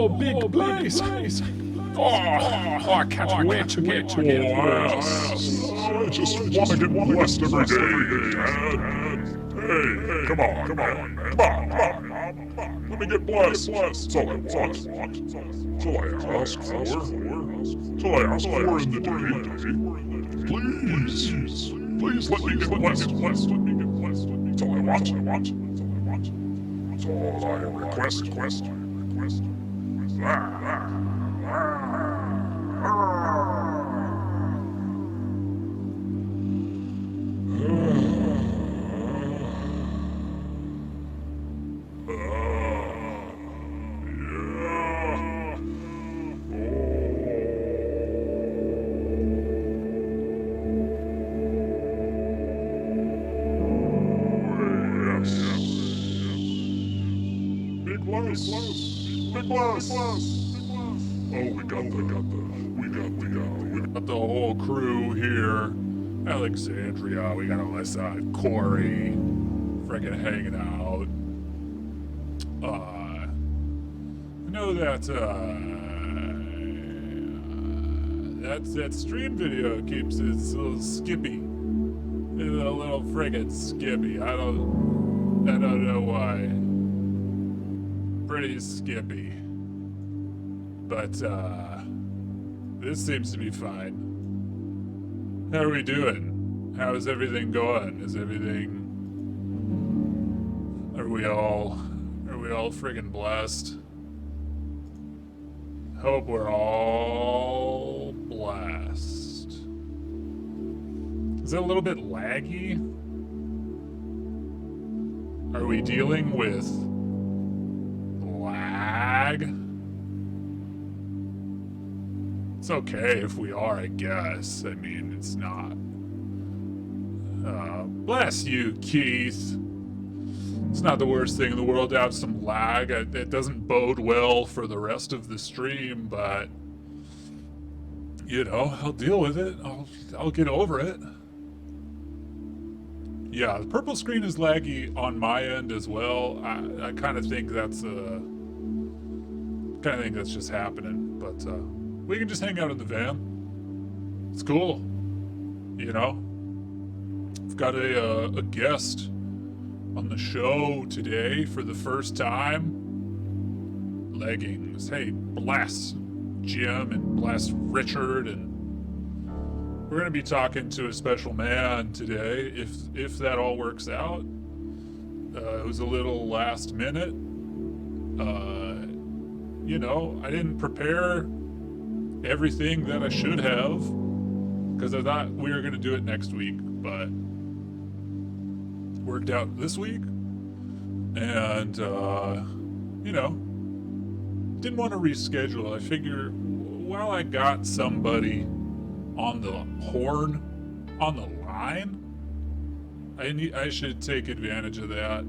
big place. I can't wait to get to Blesst. I just want to get blessed every day, Dad. Hey, come on, man. Come on. Let me get blessed. That's all I want. That's all I ask for. That's all I ask for in the day. Please let me get blessed. That's all I want. That's all I request. Big bless. Oh, we got the whole crew here. Alexandria, we got Alyssa, Corey, freaking hanging out. I know that, that stream video keeps it a little skippy. It's a little friggin' skippy. I don't know why. Pretty skippy. But, this seems to be fine. How are we doing? How is everything going? Are we all friggin' blessed? Hope we're all blessed. Is it a little bit laggy? Are we dealing with lag? It's okay if we are, I guess. I mean, it's not. Bless you, Keith. It's not the worst thing in the world to have some lag. It doesn't bode well for the rest of the stream, but you know, I'll deal with it. I'll get over it. Yeah, the purple screen is laggy on my end as well. I kind of think that's just happening, but we can just hang out in the van. It's cool, you know. I've got a guest on the show today for the first time. Leggings. Hey, Bless Jim and Bless Richard, and we're gonna be talking to a special man today. If that all works out, it was a little last minute. You know, I didn't prepare everything that I should have because I thought we were gonna do it next week, but worked out this week, and you know, didn't want to reschedule. I figure while I got somebody on the line, I should take advantage of that.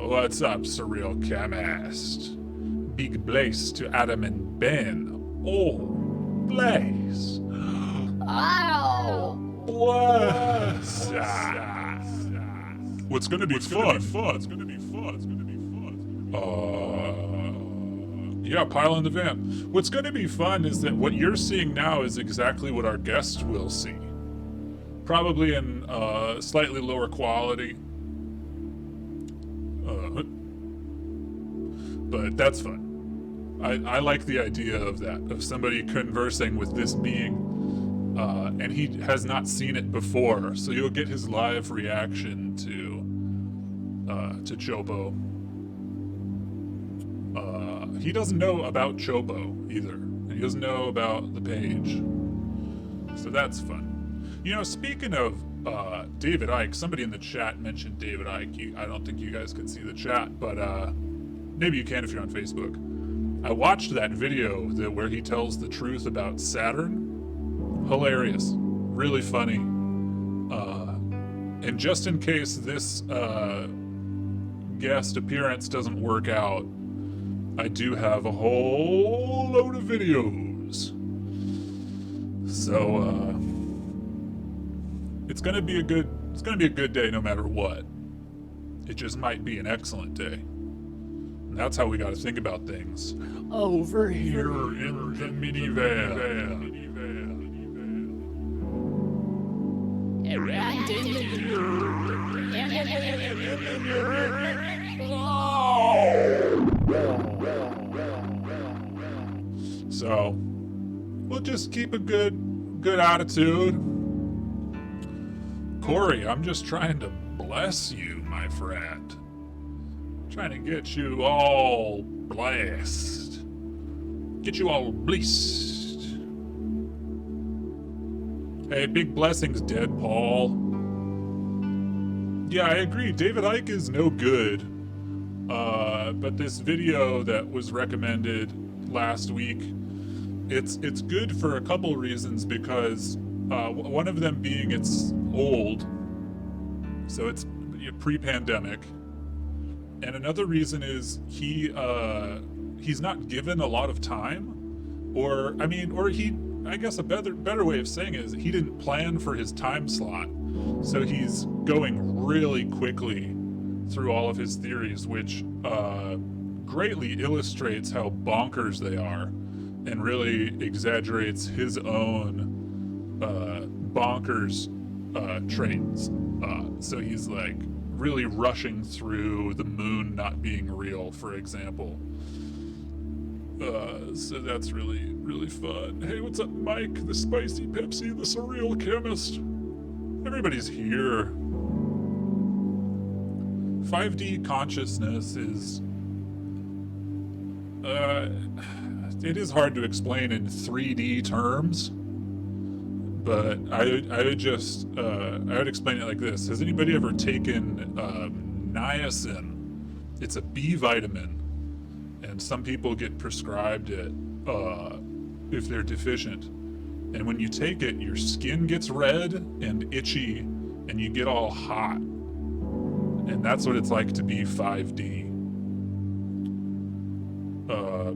What's up, Surreal Chemist? Big Blaze to Adam and Ben. Oh, Blaze. Oh. Bless. What's gonna be fun? Yeah, pile in the van. What's gonna be fun is that what you're seeing now is exactly what our guest will see. Probably in slightly lower quality. But that's fun. I like the idea of that, of somebody conversing with this being. And he has not seen it before, so you'll get his live reaction to Chobo. He doesn't know about Chobo either. He doesn't know about the page, so that's fun. You know, speaking of David Icke, somebody in the chat mentioned David Icke. I don't think you guys can see the chat, but maybe you can if you're on Facebook. I watched that video where he tells the truth about Saturn. Hilarious, really funny, and just in case this guest appearance doesn't work out, I do have a whole load of videos. So it's gonna be a good day no matter what. It just might be an excellent day. That's how we got to think about things. Over Here here. in the minivan. Around in So we'll just keep a good attitude. Corey, I'm just trying to bless you, my friend. Trying to get you all blessed. Get you all blessed. Hey, big blessings, dead Paul. Yeah, I agree. David Icke is no good. But this video that was recommended last week, it's good for a couple reasons, because one of them being it's old, so it's pre-pandemic, and another reason is he's not given a lot of time, I guess a better way of saying it is he didn't plan for his time slot, so he's going really quickly through all of his theories, which greatly illustrates how bonkers they are, and really exaggerates his own bonkers traits. So he's like really rushing through the moon not being real, for example. So that's really, really fun. Hey, what's up, Mike? The Spicy Pepsi, the Surreal Chemist. Everybody's here. 5D consciousness is... it is hard to explain in 3D terms, but I would explain it like this. Has anybody ever taken niacin? It's a B vitamin, and some people get prescribed it if they're deficient. And when you take it, your skin gets red and itchy, and you get all hot. And that's what it's like to be 5D.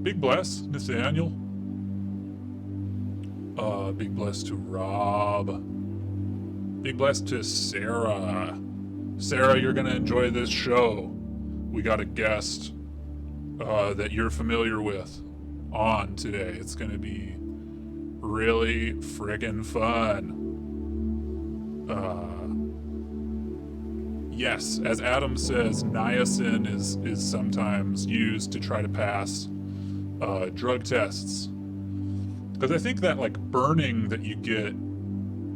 Big bless, Nathaniel. Big bless to Rob. Big bless to Sarah. Sarah, you're gonna enjoy this show. We got a guest that you're familiar with on today. It's gonna be really friggin' fun. Yes, as Adam says, niacin is sometimes used to try to pass drug tests. Because I think that like burning that you get,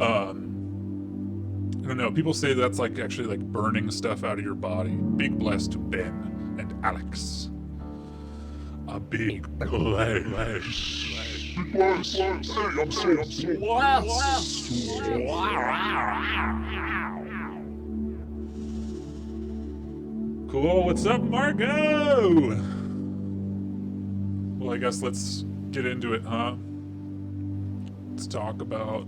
I don't know, people say that's like actually like burning stuff out of your body. Big bless to Ben and Alex. A big bless. Big bless. Hey, I'm so Cool, what's up, Margo? Well, I guess let's get into it, huh? Let's talk about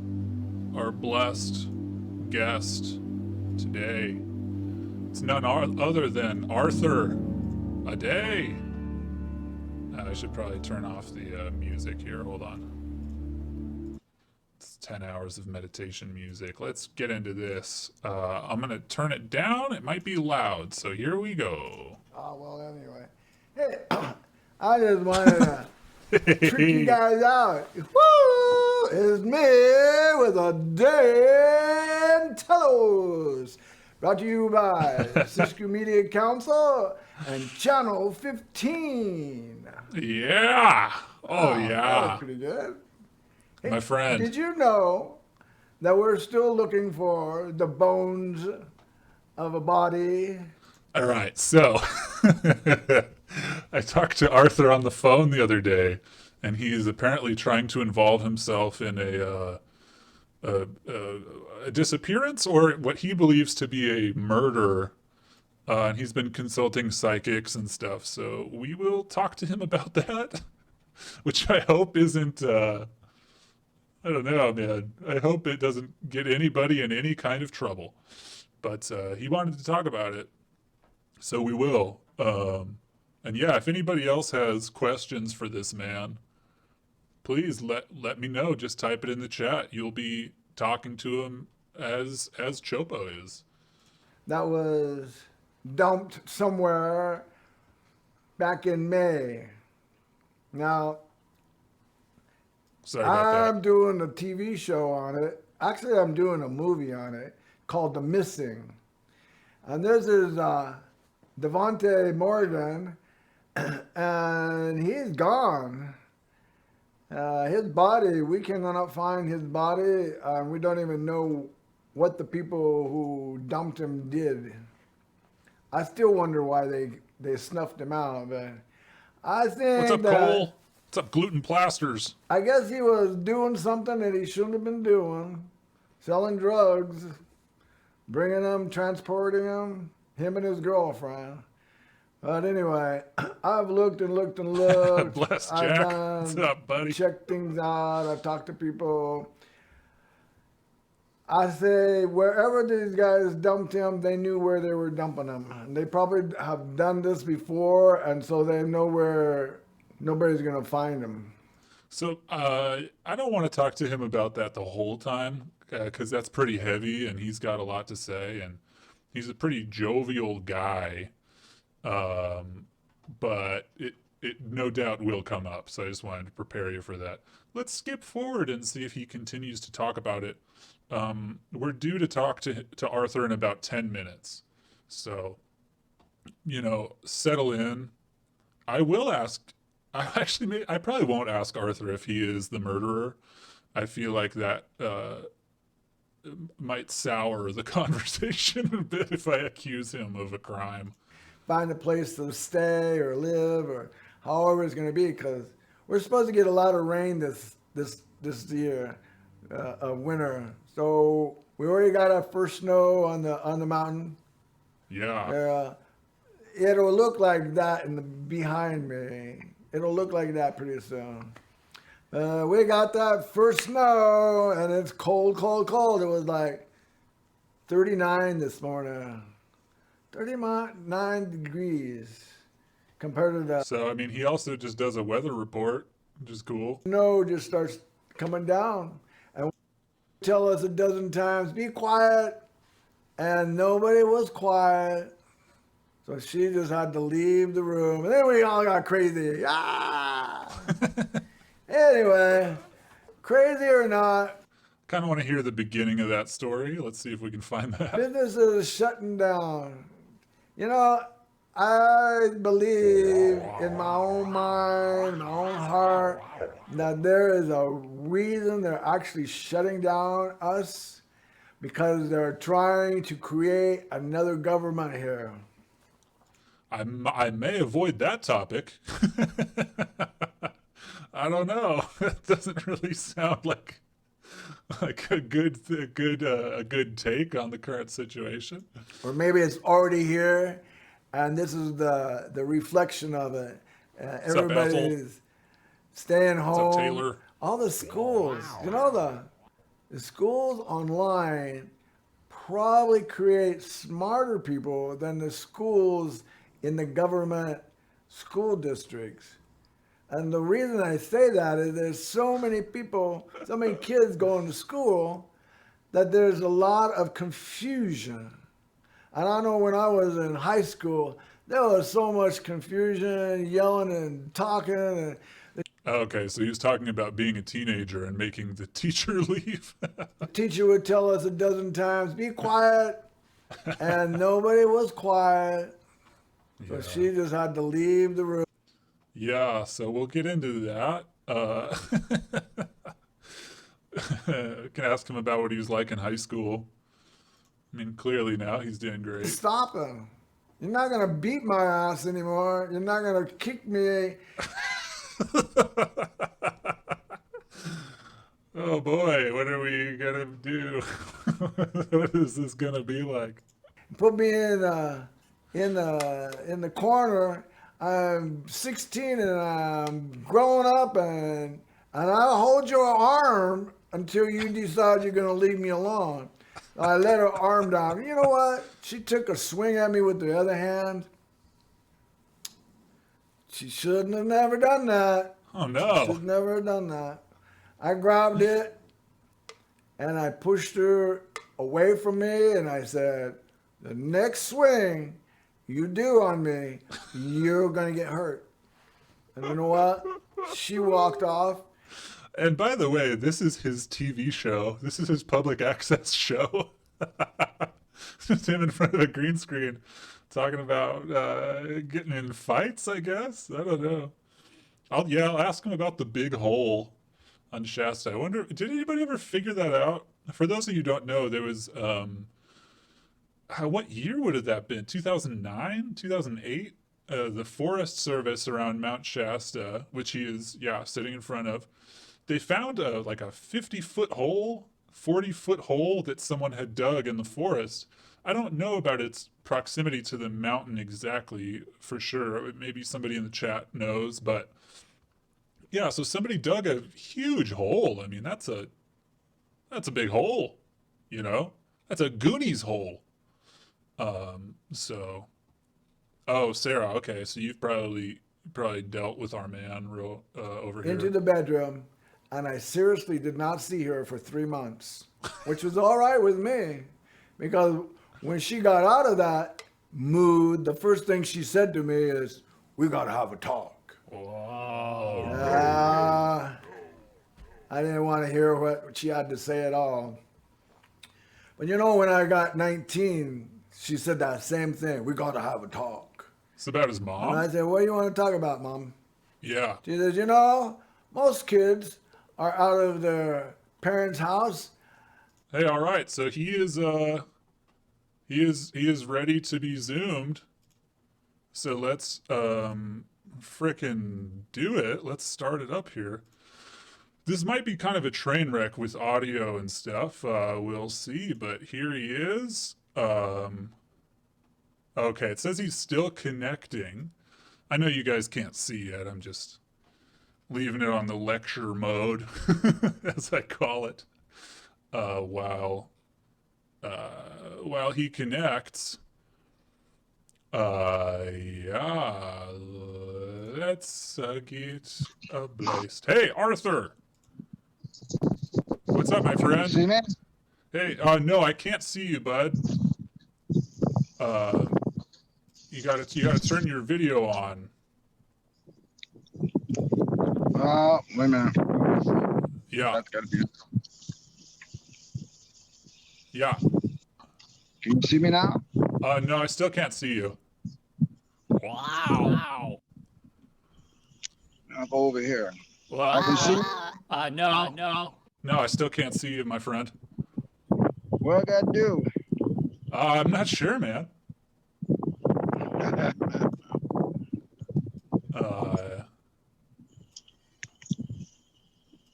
our blessed guest today. It's none other than Arthur Aday. I should probably turn off the music here. Hold on. It's 10 hours of meditation music. Let's get into this. I'm going to turn it down. It might be loud, so here we go. Oh, well, anyway. Hey, I just wanted to trick you guys out. Woo! It's me with a Dan Telos. Brought to you by Cisco Media Council and Channel 15. Yeah. Oh, That yeah. was pretty good. Hey, My friend. did you know that we're still looking for the bones of a body? All right, so I talked to Arthur on the phone the other day, and he's apparently trying to involve himself in a disappearance, or what he believes to be a murder. And he's been consulting psychics and stuff, so we will talk to him about that, which I hope isn't, I don't know, man. I hope it doesn't get anybody in any kind of trouble. But he wanted to talk about it, so we will. And yeah, if anybody else has questions for this man, please let me know. Just type it in the chat. You'll be talking to him as Chopo is. That was dumped somewhere back in May. Now, Sorry about I'm that. doing a TV show on it. Actually, I'm doing a movie on it called The Missing. And this is Devontae Morgan, and he's gone. His body, we cannot find his body. We don't even know what the people who dumped him did. I still wonder why they snuffed him out. But I think What's up, that, Cole? What's up, gluten plasters? I guess he was doing something that he shouldn't have been doing, selling drugs, bringing them, transporting them, him and his girlfriend. But anyway, I've looked and looked and looked. Blesst, I've Jack. done, What's up, buddy? checked things out. I've talked to people. I say wherever these guys dumped him, they knew where they were dumping him. And they probably have done this before, and so they know where nobody's going to find him. So I don't want to talk to him about that the whole time because that's pretty heavy and he's got a lot to say and he's a pretty jovial guy. But it no doubt will come up. So I just wanted to prepare you for that. Let's skip forward and see if he continues to talk about it. We're due to talk to Arthur in about 10 minutes. So, settle in. I will ask. I probably won't ask Arthur if he is the murderer. I feel like that might sour the conversation a bit if I accuse him of a crime. Find a place to stay or live or however it's going to be, because we're supposed to get a lot of rain this year, winter. So we already got our first snow on the mountain. Yeah. It'll look like that behind me. It'll look like that pretty soon. We got that first snow, and it's cold, cold, cold. It was like 39 this morning. 39 degrees compared to the So, I mean, he also just does a weather report, which is cool. snow just starts coming down. And tell us a dozen times, be quiet. And nobody was quiet. So she just had to leave the room. And then we all got crazy. Ah! Anyway, crazy or not, Kind of want to hear the beginning of that story. Let's see if we can find that. business is shutting down. I believe in my own mind, my own heart, that there is a reason they're actually shutting down us, because they're trying to create another government here. I may avoid that topic. I don't know. It doesn't really sound like a good take on the current situation. Or maybe it's already here, and this is the reflection of it. up, Everybody's staying home. What's up, Taylor? All the schools, the schools online probably create smarter people than the schools in the government school districts. And the reason I say that is there's so many people, so many kids going to school, that there's a lot of confusion. And I know when I was in high school, there was so much confusion, yelling and talking. And Okay, so he was talking about being a teenager and making the teacher leave. the teacher would tell us a dozen times, be quiet. And nobody was quiet. So she just had to leave the room. Yeah, so we'll get into that. Can ask him about what he was like in high school. I mean, clearly now he's doing great. Stop him. You're not going to beat my ass anymore. You're not going to kick me. Oh boy, what are we gonna do? What is this gonna be like? Put me in the corner. I'm 16 and I'm growing up, and I'll hold your arm until you decide you're going to leave me alone. I let her arm down. You know what? She took a swing at me with the other hand. She shouldn't have never done that. Oh Should no. never have done that. I grabbed it and I pushed her away from me, and I said, the next swing you do on me, you're going to get hurt. And you know what? She walked off. And by the way, this is his TV show. This is his public access show. Just him in front of a green screen talking about getting in fights, I guess. I don't know. I'll ask him about the big hole on Shasta. I wonder, did anybody ever figure that out? For those of you who don't know, there was, what year would have that been? 2009? 2008? The Forest Service around Mount Shasta, which he is, sitting in front of, they found like a 50-foot hole, 40-foot hole that someone had dug in the forest. I don't know about its proximity to the mountain exactly for sure. Maybe somebody in the chat knows, but yeah, so somebody dug a huge hole. I mean, that's a big hole, you know? That's a Goonies hole. Oh, Sarah, okay, so you've probably dealt with our man over here. Into the bedroom, and I seriously did not see her for 3 months, which was all right with me, because when she got out of that mood, the first thing she said to me is, "We gotta have a talk." Wow. I didn't want to hear what she had to say at all. But you know, when I got 19, she said that same thing. "We gotta have a talk." It's about his mom? And I said, "What do you want to talk about, Mom?" Yeah. She says, "You know, most kids are out of their parents' house." Hey, all right. So he is ready to be zoomed. So let's frickin' do it. Let's start it up here. This might be kind of a train wreck with audio and stuff. We'll see, but here he is. Okay, it says he's still connecting. I know you guys can't see yet. I'm just leaving it on the lecture mode, as I call it, while he connects. Yeah, let's get a Blesst. Hey, Arthur! What's up, my friend? See me? Hey, no, I can't see you, bud. You gotta turn your video on. Wait a minute. Yeah, That's gotta be. yeah. Can you see me now? No, I still can't see you. Wow. I'll go over here. Well, I can see. no. No, I still can't see you, my friend. What I gotta do? I'm not sure, man.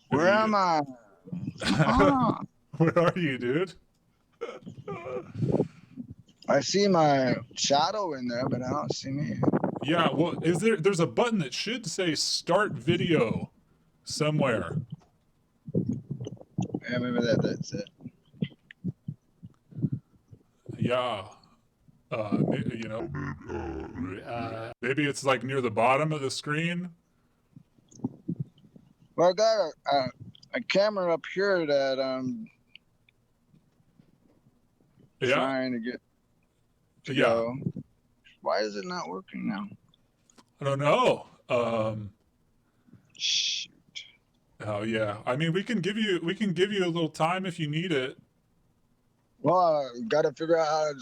Where am I? Ah, Where are you, dude? I see my shadow in there, but I don't see me. Yeah, well, there's a button that should say start video somewhere. Yeah, maybe that's it. Yeah. Maybe it's like near the bottom of the screen. Well, I got a camera up here that I'm Yeah. trying to get to go. Why is it not working now? I don't know. Shoot. Oh yeah. I mean, we can give you a little time if you need it. Well, I got to figure out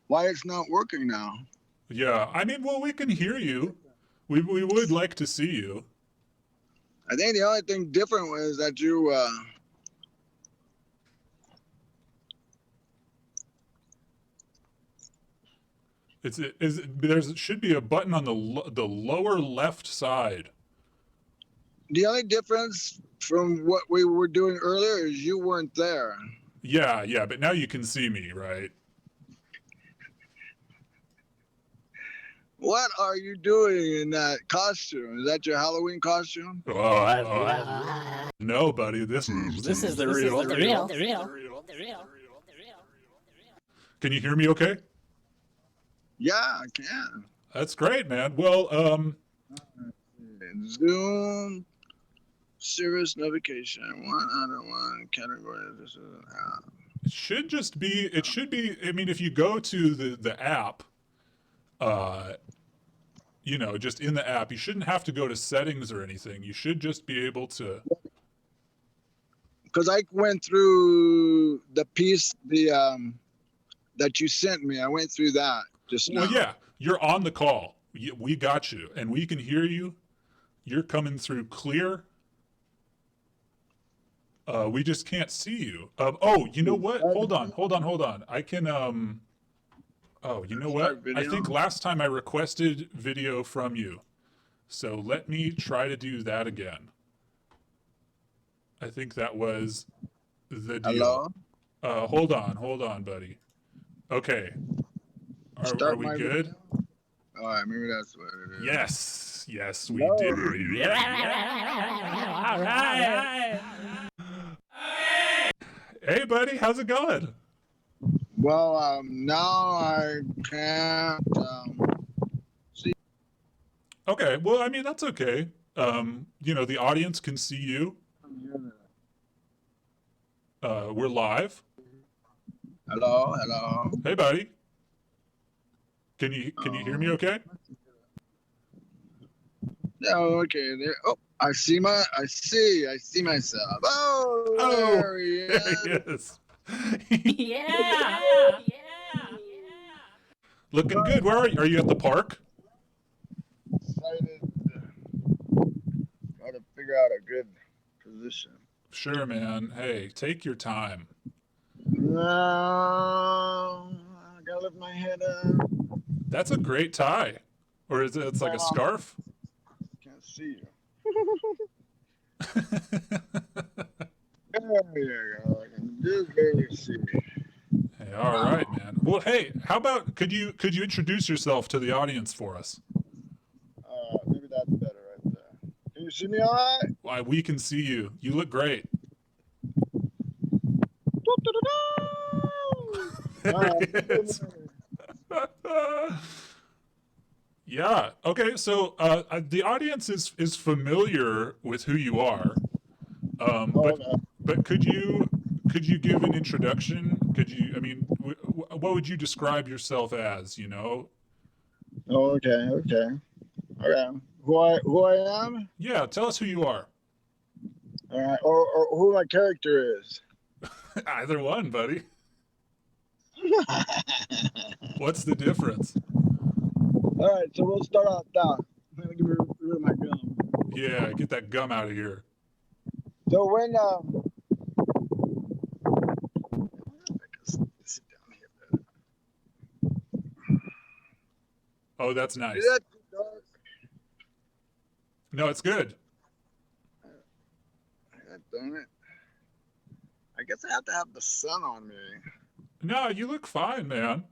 why it's not working now. Yeah. I mean, well, we can hear you. We would like to see you. I think the only thing different was that you There should be a button on the lower left side. the only difference from what we were doing earlier is you weren't there. Yeah, but now you can see me, right? What are you doing in that costume? Is that your Halloween costume? No, buddy. This is the real. Can you hear me okay? Yeah, I can. That's great, man. Well, Zoom, service navigation, one other one category. This is it should be, I mean, if you go to the app, you know, just in the app. You shouldn't have to go to settings or anything. You should just be able to. Because I went through the piece that you sent me. I went through that just now. Well, yeah, you're on the call. We got you, and we can hear you. You're coming through clear. We just can't see you. Oh, you know what? Hold on. I can. Oh, you know what? I think last time I requested video from you, so let me try to do that again. I think that was the deal. Hello? Hold on, buddy. Okay. Are we good? Video? All right, maybe that's what it is. Yes, we No. did. All right. Hey, buddy, how's it going? Well, now I can't see. Okay, well, I mean, that's okay. You know, the audience can see you. We're live. Hello? Hey, buddy. Can you hear me okay? Yeah, okay. There. Oh, I see myself. Oh, there he is. There he is. Yeah. Looking good. Where are you? Are you at the park? Excited to try to figure out a good position. Sure, man. Hey, take your time. No, I gotta lift my head up. That's a great tie. Or is it? It's like a scarf. Can't see you. There you go. I can just barely see. Hey, all right, man. Well, hey, how about could you introduce yourself to the audience for us? Maybe that's better right there. Can you see me all right? Why, we can see you. You look great. There he is. Yeah. Okay. So the audience is familiar with who you are, but could you give an introduction? Could you? I mean, what would you describe yourself as? You know? Oh, okay. All right. Who I am? Yeah. Tell us who you are. All right. Or who my character is. Either one, buddy. What's the difference? All right. So we'll start off down. I'm gonna give rid of my gum. Yeah. Get that gum out of here. So when sit down here. Oh, that's nice. Is that too dark? No, it's good. God darn it. I guess I have to have the sun on me. No, you look fine, man.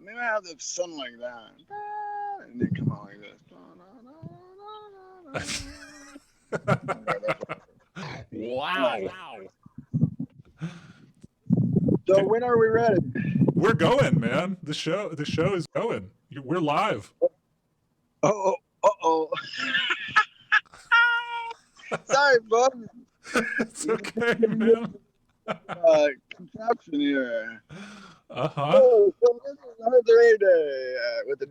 Maybe I have the sun like that. And then come on like this. Wow. So when are we ready? We're going, man. The show is going. We're live. Oh. Sorry, bud. It's okay, man. Contraption here. Uh-huh. Oh, so this is another day with a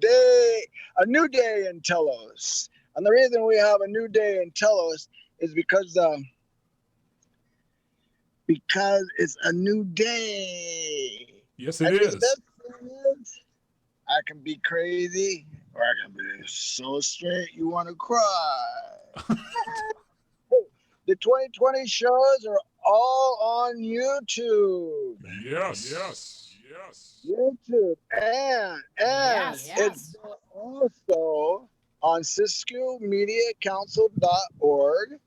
new day in Telos. And the reason we have a new day in Telos is because it's a new day. Yes, it is. The best thing is, I can be crazy or I can be so straight you want to cry. The 2020 shows are all on YouTube. Yes. YouTube and Yes. it's also on SiscuMediaCouncil.org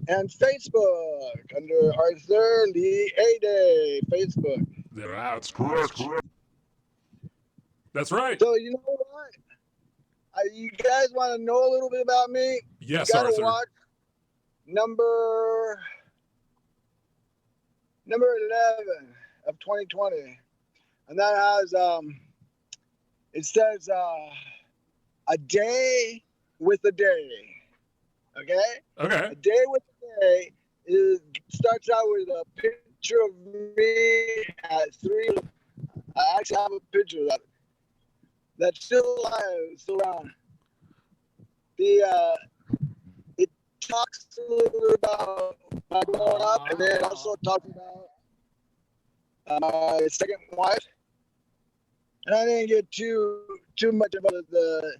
and Facebook under Arthur Lee Aday Facebook. That's correct. That's right. So you know what? You guys want to know a little bit about me? Yes, You gotta Arthur. watch number 11 of 2020, and that has it says a day with a day. Okay. A day with a day starts out with a picture of me at 3. I actually have a picture of that. that's still alive, still around. The it talks a little bit about my growing up, and then also talks about my second wife. And I didn't get too much about the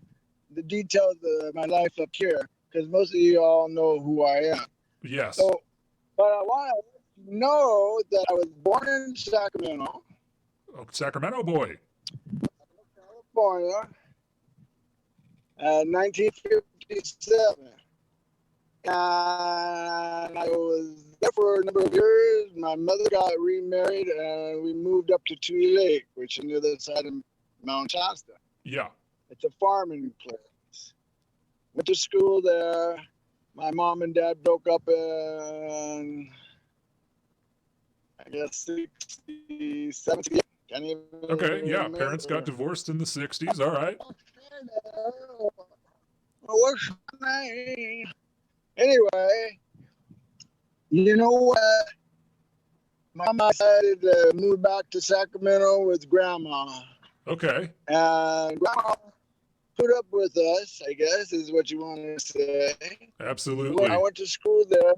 details of my life up here, because most of you all know who I am. Yes. So, but I want to know that I was born in Sacramento, Oh, Sacramento boy. California, 1957. And I was there for a number of years. My mother got remarried, and we moved up to Tui Lake, which is near the side of Mt Shasta. Yeah. It's a farming place. Went to school there. My mom and dad broke up in, I guess, 67. Can't even Okay. Yeah. remember. Parents got divorced in the 60s. All right. What's my name? Anyway, you know what? Mama decided to move back to Sacramento with Grandma. Okay. And Grandma put up with us, I guess, is what you want to say. Absolutely. I went to school there.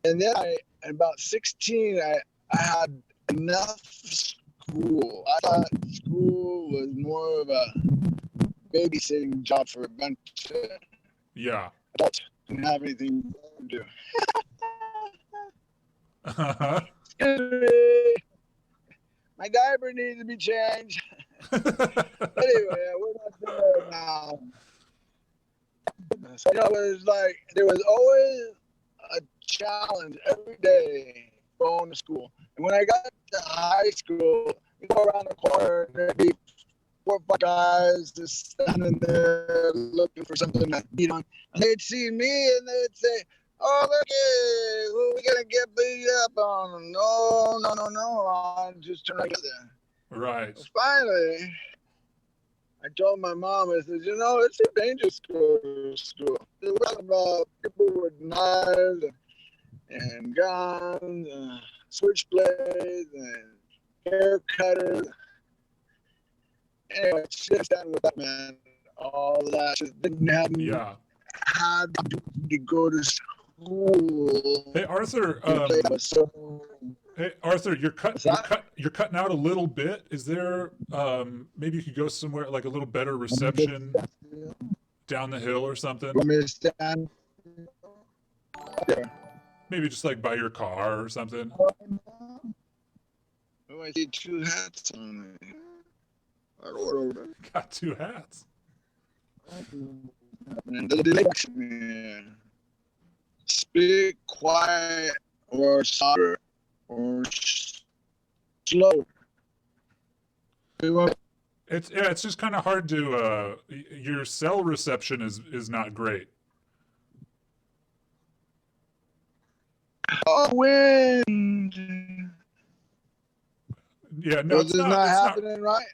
And then at about 16, I had enough school. I thought school was more of a babysitting job for a bunch of Yeah. adults who didn't have anything to do. My diaper needs to be changed. Anyway, we're not there now. So it was like there was always a challenge every day going to school. And when I got to high school, we go around the corner and there'd be 4 or 5 guys just standing there looking for something to beat on. And they'd see me and they'd say, "Oh, look at who are we gonna get beat up on?" No. I just turned right there. Right. So finally, I told my mom, I said, "You know, it's a dangerous school. We're talking about people with knives and guns, and switchblades, and hair cutters." Anyway, shit started with that, man. All that just didn't have me. Yeah. Had to go to school. Hey, Arthur. Hey, Arthur, you're cutting out a little bit. Is there maybe you could go somewhere like a little better reception down the hill or something? Want me to stand? Maybe just like by your car or something. Oh, I see 2 hats on me. I don't know. Got 2 hats. Speak quiet or softer or slow. It's just kind of hard to your cell reception is not great. Oh, wind. Yeah, no, It's not happening, right?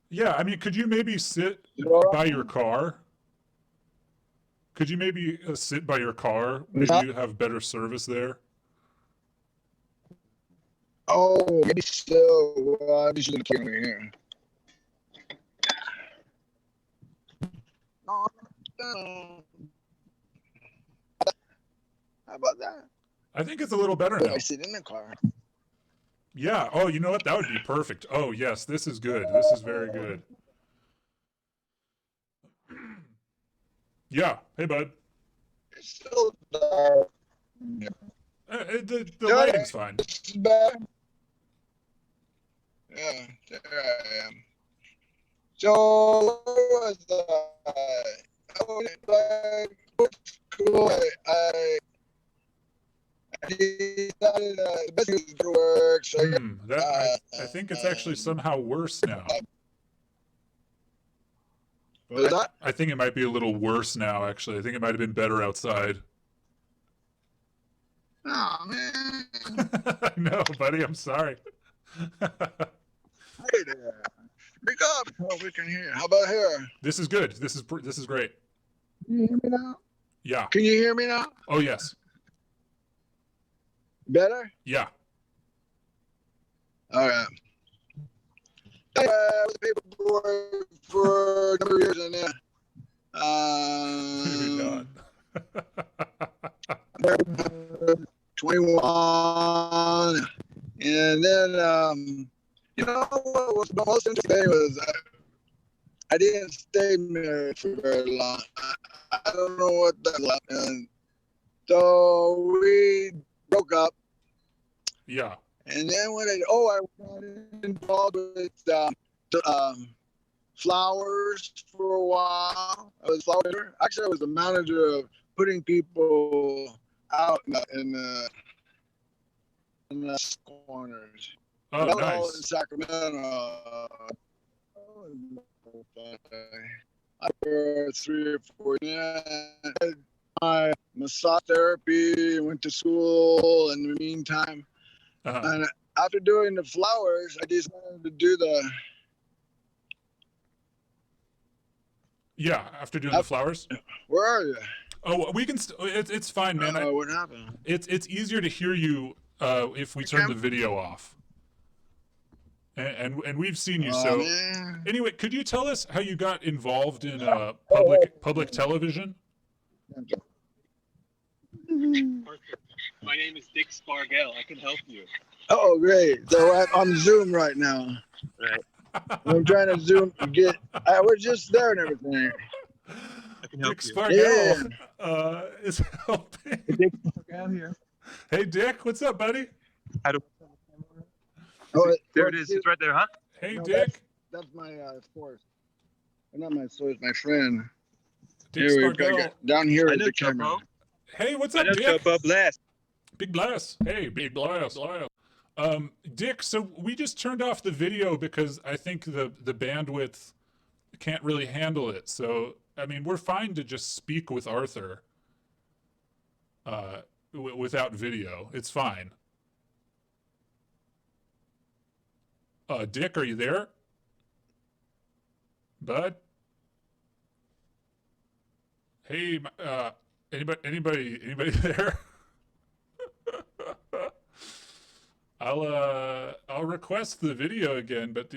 Yeah, I mean, could you maybe sit by your car? Could you maybe sit by your car? Maybe you have better service there. Oh, maybe so. Well, I'm just gonna keep over here. No. How about that? I think it's a little better now. I sit in the car. Yeah. Oh, you know what? That would be perfect. Oh, yes. This is good. This is very good. Yeah. Hey, bud. It's still dark. The lighting's fine. It's bad. Yeah, there I am. So, what was I went back to school. I decided the best was to work. So I think it's actually somehow worse now. What was that? I think it might be a little worse now, actually. I think it might have been better outside. Oh, man. I know, buddy. I'm sorry. Hey there. Speak up. Oh, we can hear. How about here? This is good. This is great. Can you hear me now? Yeah. Can you hear me now? Oh, yes. Better? Yeah. All right. I was a paper boy boy for a number of years, and then Maybe not. 21, and then you know what was the most interesting was I didn't stay married for very long. I don't know what that was, and so we broke up. Yeah. And then when I got involved with flowers for a while. I was flower. Actually, I was the manager of putting people out in the corners. Oh, That was all nice. in Sacramento. I for 3 or 4 years. My massage therapy, went to school in the meantime. And after doing the flowers, I just wanted to do the... Yeah, after doing the flowers. Where are you? Oh, we can. It's fine, man. What happened? It's easier to hear you if we turn the video off. And we've seen you. So Man. anyway, could you tell us how you got involved in public television? My name is Dick Spargell. I can help you. Oh, great. So I'm on Zoom right now. Right. I'm trying to Zoom. I was just there and everything. I can help Dick you. Spargell is helping. Dick Spargell here. Hey, Dick, what's up, buddy? How do? Oh, There it is. It's right there, huh? Hey, No, Dick. That's my source. Not my source, my friend. Dick Here we go. Spargell. Down here I is know the camera. Chopo. Hey, what's I up, know Dick? Chopo. Blesst. Big Bless. Hey, Big Bless. Dick, so we just turned off the video because I think the bandwidth can't really handle it. So, I mean, we're fine to just speak with Arthur without video. It's fine. Dick, are you there? Bud? Hey, anybody there? I'll request the video again, but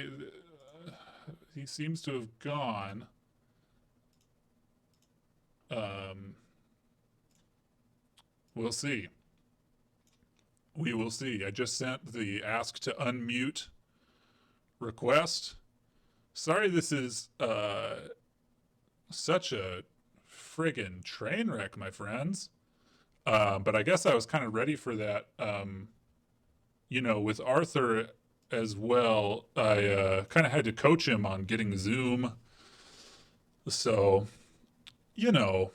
he seems to have gone. We'll see. We will see. I just sent the ask to unmute request. Sorry this is such a friggin' train wreck, my friends. But I guess I was kind of ready for that. You know, with Arthur as well, I kind of had to coach him on getting Zoom. So, you know,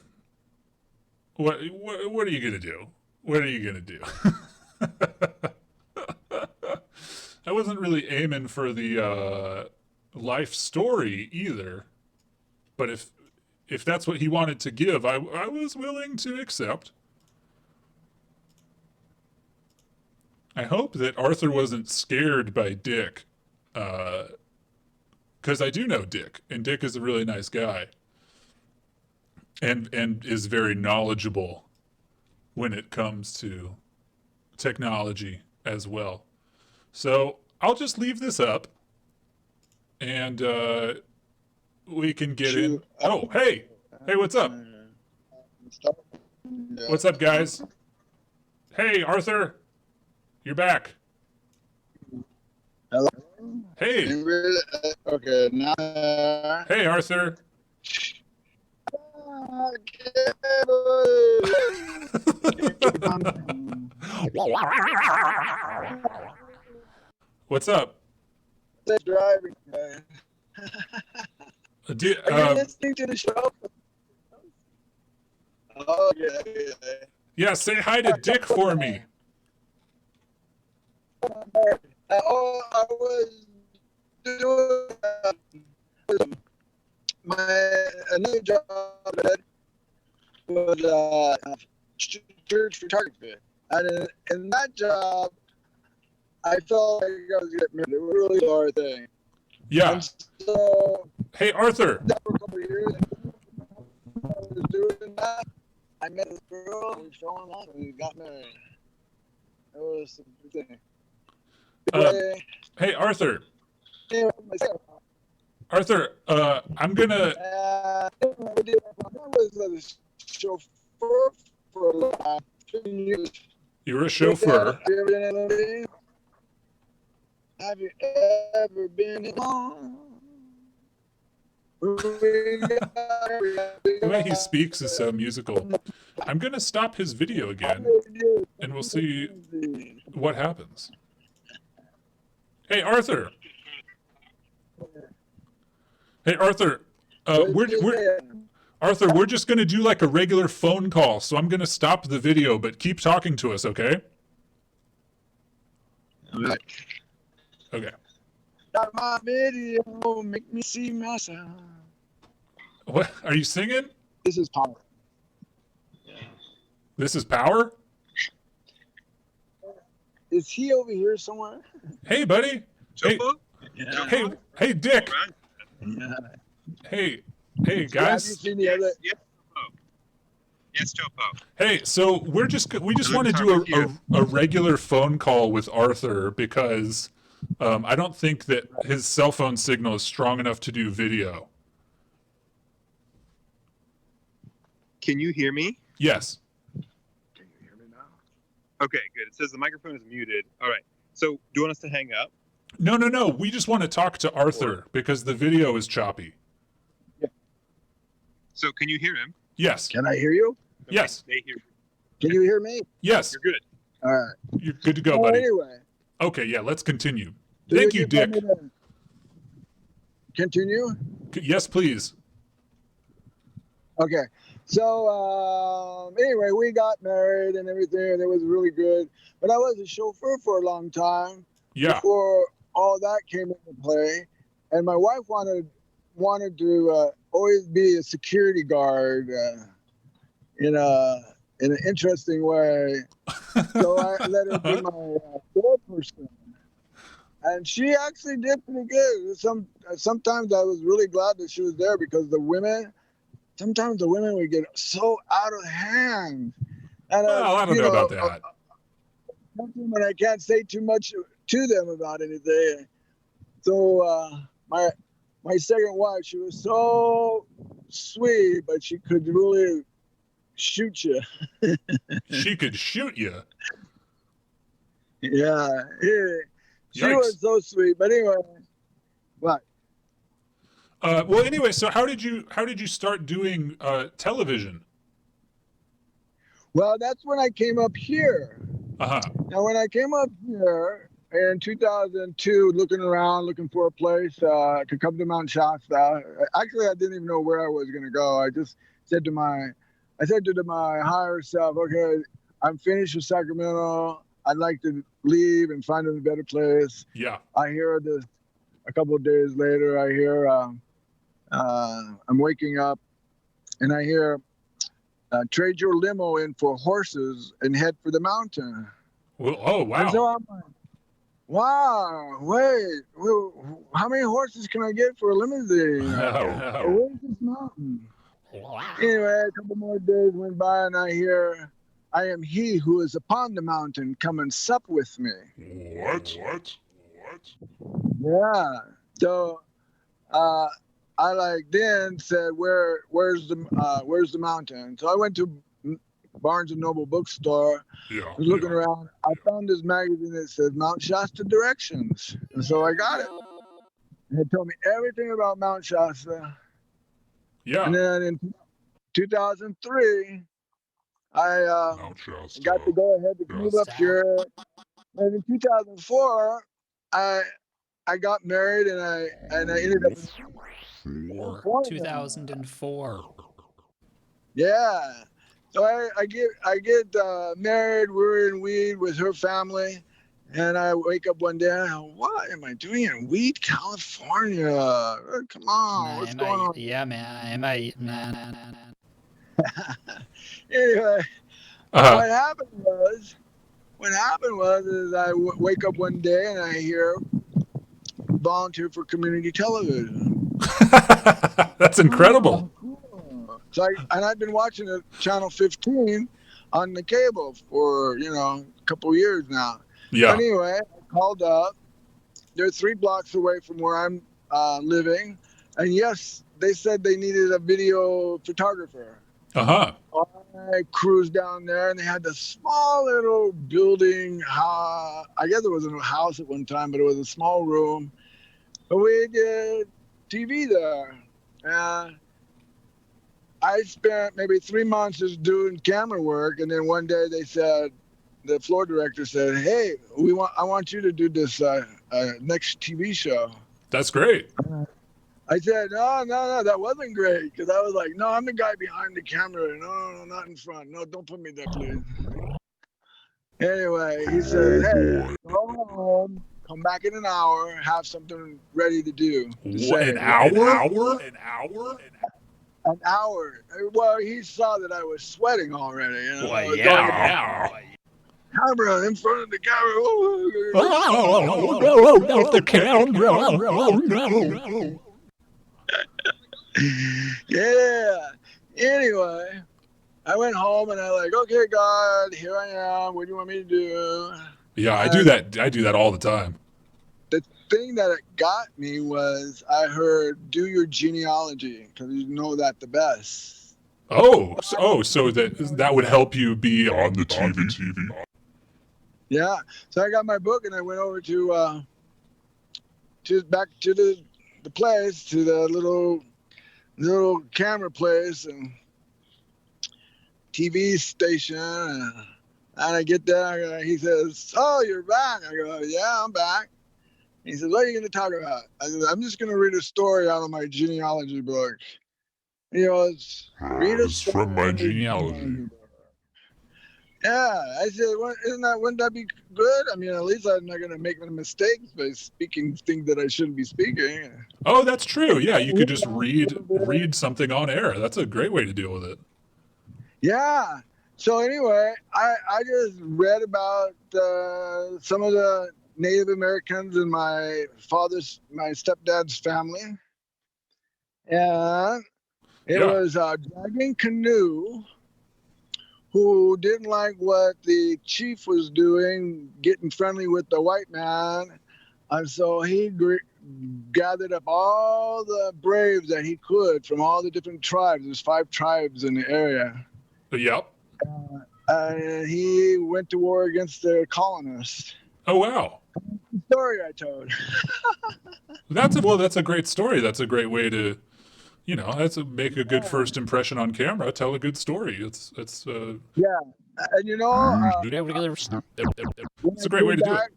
what are you gonna do? What are you gonna do? I wasn't really aiming for the life story either, but if that's what he wanted to give, I was willing to accept. I hope that Arthur wasn't scared by Dick, because I do know Dick, and Dick is a really nice guy, and is very knowledgeable when it comes to technology as well. So I'll just leave this up, and we can get in. Oh, hey, what's up? What's up, guys? Hey, Arthur. You're back. Hello? Hey. Okay, now. Hey, Arthur. What's up? Driving. Are you listening to the show? Oh, yeah. Yeah, say hi to Dick for me. I was doing another job was church photography, and in that job, I felt like I was getting married. It was a really hard thing. Yeah. And so, hey, Arthur. for a couple of years, I was doing that. I met this girl, we were showing up, and we got married. It was a good thing. Hey, Arthur. Arthur, I'm gonna. I was a chauffeur for 10 years. You're a chauffeur. Have you ever been alone? The way he speaks is so musical. I'm gonna stop his video again, and we'll see what happens. Hey, Arthur. Hey, Arthur. Arthur, we're just gonna do like a regular phone call, so I'm gonna stop the video, but keep talking to us, okay? Okay. Got my video, make me see myself. What are you singing? This is power. This is Power? Is he over here somewhere? Hey, buddy. Hey, Yeah. hey, Dick. Yeah. Hey, Have you guys. seen the other? Yes, Topo. Hey, so we just want to do a regular phone call with Arthur because I don't think that his cell phone signal is strong enough to do video. Can you hear me? Yes. Can you hear me now? Okay, good. It says the microphone is muted. All right. So, do you want us to hang up? No. We just want to talk to Arthur because the video is choppy. So, can you hear him? Yes. Can I hear you? Okay, Yes. They hear you. Can you hear me? Yes. You're good. All right. You're good to go, Well, buddy. anyway. Okay, yeah, let's continue. do Thank you, just want Dick. me to Continue? Yes, please. Okay. So, anyway, we got married and everything, and it was really good. But I was a chauffeur for a long time Yeah. before all that came into play. And my wife wanted to always be a security guard in an interesting way. So I let her be my door person. And she actually did pretty good. Sometimes I was really glad that she was there because sometimes the women would get so out of hand. And Well, I don't know about that. And I can't say too much to them about anything. So my second wife, she was so sweet, but she could really shoot you. She could shoot you. Yeah. She Yikes. was so sweet. But anyway, what? Well, anyway, so how did you start doing television? Well, that's when I came up here. Uh-huh. Now, when I came up here in 2002, looking for a place to come to Mt Shasta. Actually, I didn't even know where I was going to go. I just said to my higher self, okay, I'm finished with Sacramento. I'd like to leave and find a better place. Yeah. I hear this a couple of days later. I hear I'm waking up, and I hear trade your limo in for horses and head for the mountain. Well, oh, wow. And so I'm like, wow, wait, how many horses can I get for a limousine? Wow. Where's this mountain? Anyway, a couple more days went by, and I hear, I am he who is upon the mountain. Come and sup with me. What? Yeah. So I then said, where's the mountain? So I went to Barnes and Noble bookstore. Yeah. I was looking around. I found this magazine that said Mt Shasta Directions. And so I got it. And it told me everything about Mt Shasta. Yeah. And then in 2003, I Mount Shasta. got to go ahead to move up here. And in 2004, I got married, and I ended up in California. 2004. Yeah. So I get married. We're in Weed with her family, and I wake up one day. And I go, what am I doing in Weed, California? Come on, what's going on? Yeah, man. Anyway, Uh-huh. what happened was is I wake up one day and I hear volunteer for community television. That's incredible. So I've been watching it, Channel 15 on the cable for, a couple of years now. Yeah. Anyway, I called up. They're 3 blocks away from where I'm living. And yes, they said they needed a video photographer. Uh-huh. I cruised down there, and they had this small little building. I guess it wasn't a house at one time, but it was a small room. But we did TV there. I spent maybe 3 months just doing camera work, and then one day they said, the floor director said, "Hey, I want you to do this next TV show." That's great. I said, no, that wasn't great, because I was like, no, I'm the guy behind the camera. No, not in front. No, don't put me there, please. Anyway, he said, "Hey, go home, come back in an hour, have something ready to do." An hour? An hour. Well, he saw that I was sweating already. You know? Well, yeah. Camera in front of the camera. Yeah. Anyway, I went home and I like, okay, God, here I am. What do you want me to do? Yeah, I do that. I do that all the time. The thing that it got me was I heard, do your genealogy, because you know that the best. So that would help you be on the TV. Yeah. So I got my book and I went over to back to the place, to the little camera place and TV station. And I get there, he says, "Oh, you're back." I go, "Yeah, I'm back." He says, "What are you going to talk about?" I said, "I'm just going to read a story out of my genealogy book." He goes, "Read a story from my genealogy. Yeah, I said, wouldn't that be good? I mean, at least I'm not going to make any mistakes by speaking things that I shouldn't be speaking. Oh, that's true. Yeah, you could just read something on air. That's a great way to deal with it. Yeah. So anyway, I just read about some of the Native Americans in my stepdad's family. And it was a dragging canoe who didn't like what the chief was doing, getting friendly with the white man. And so he gathered up all the braves that he could from all the different tribes. There's 5 tribes in the area. Yep. And he went to war against the colonists. Oh, wow. The story I told. That's a great story. That's a great way to, make a good first impression on camera. Tell a good story. It's Yeah. And it's a great way to do it.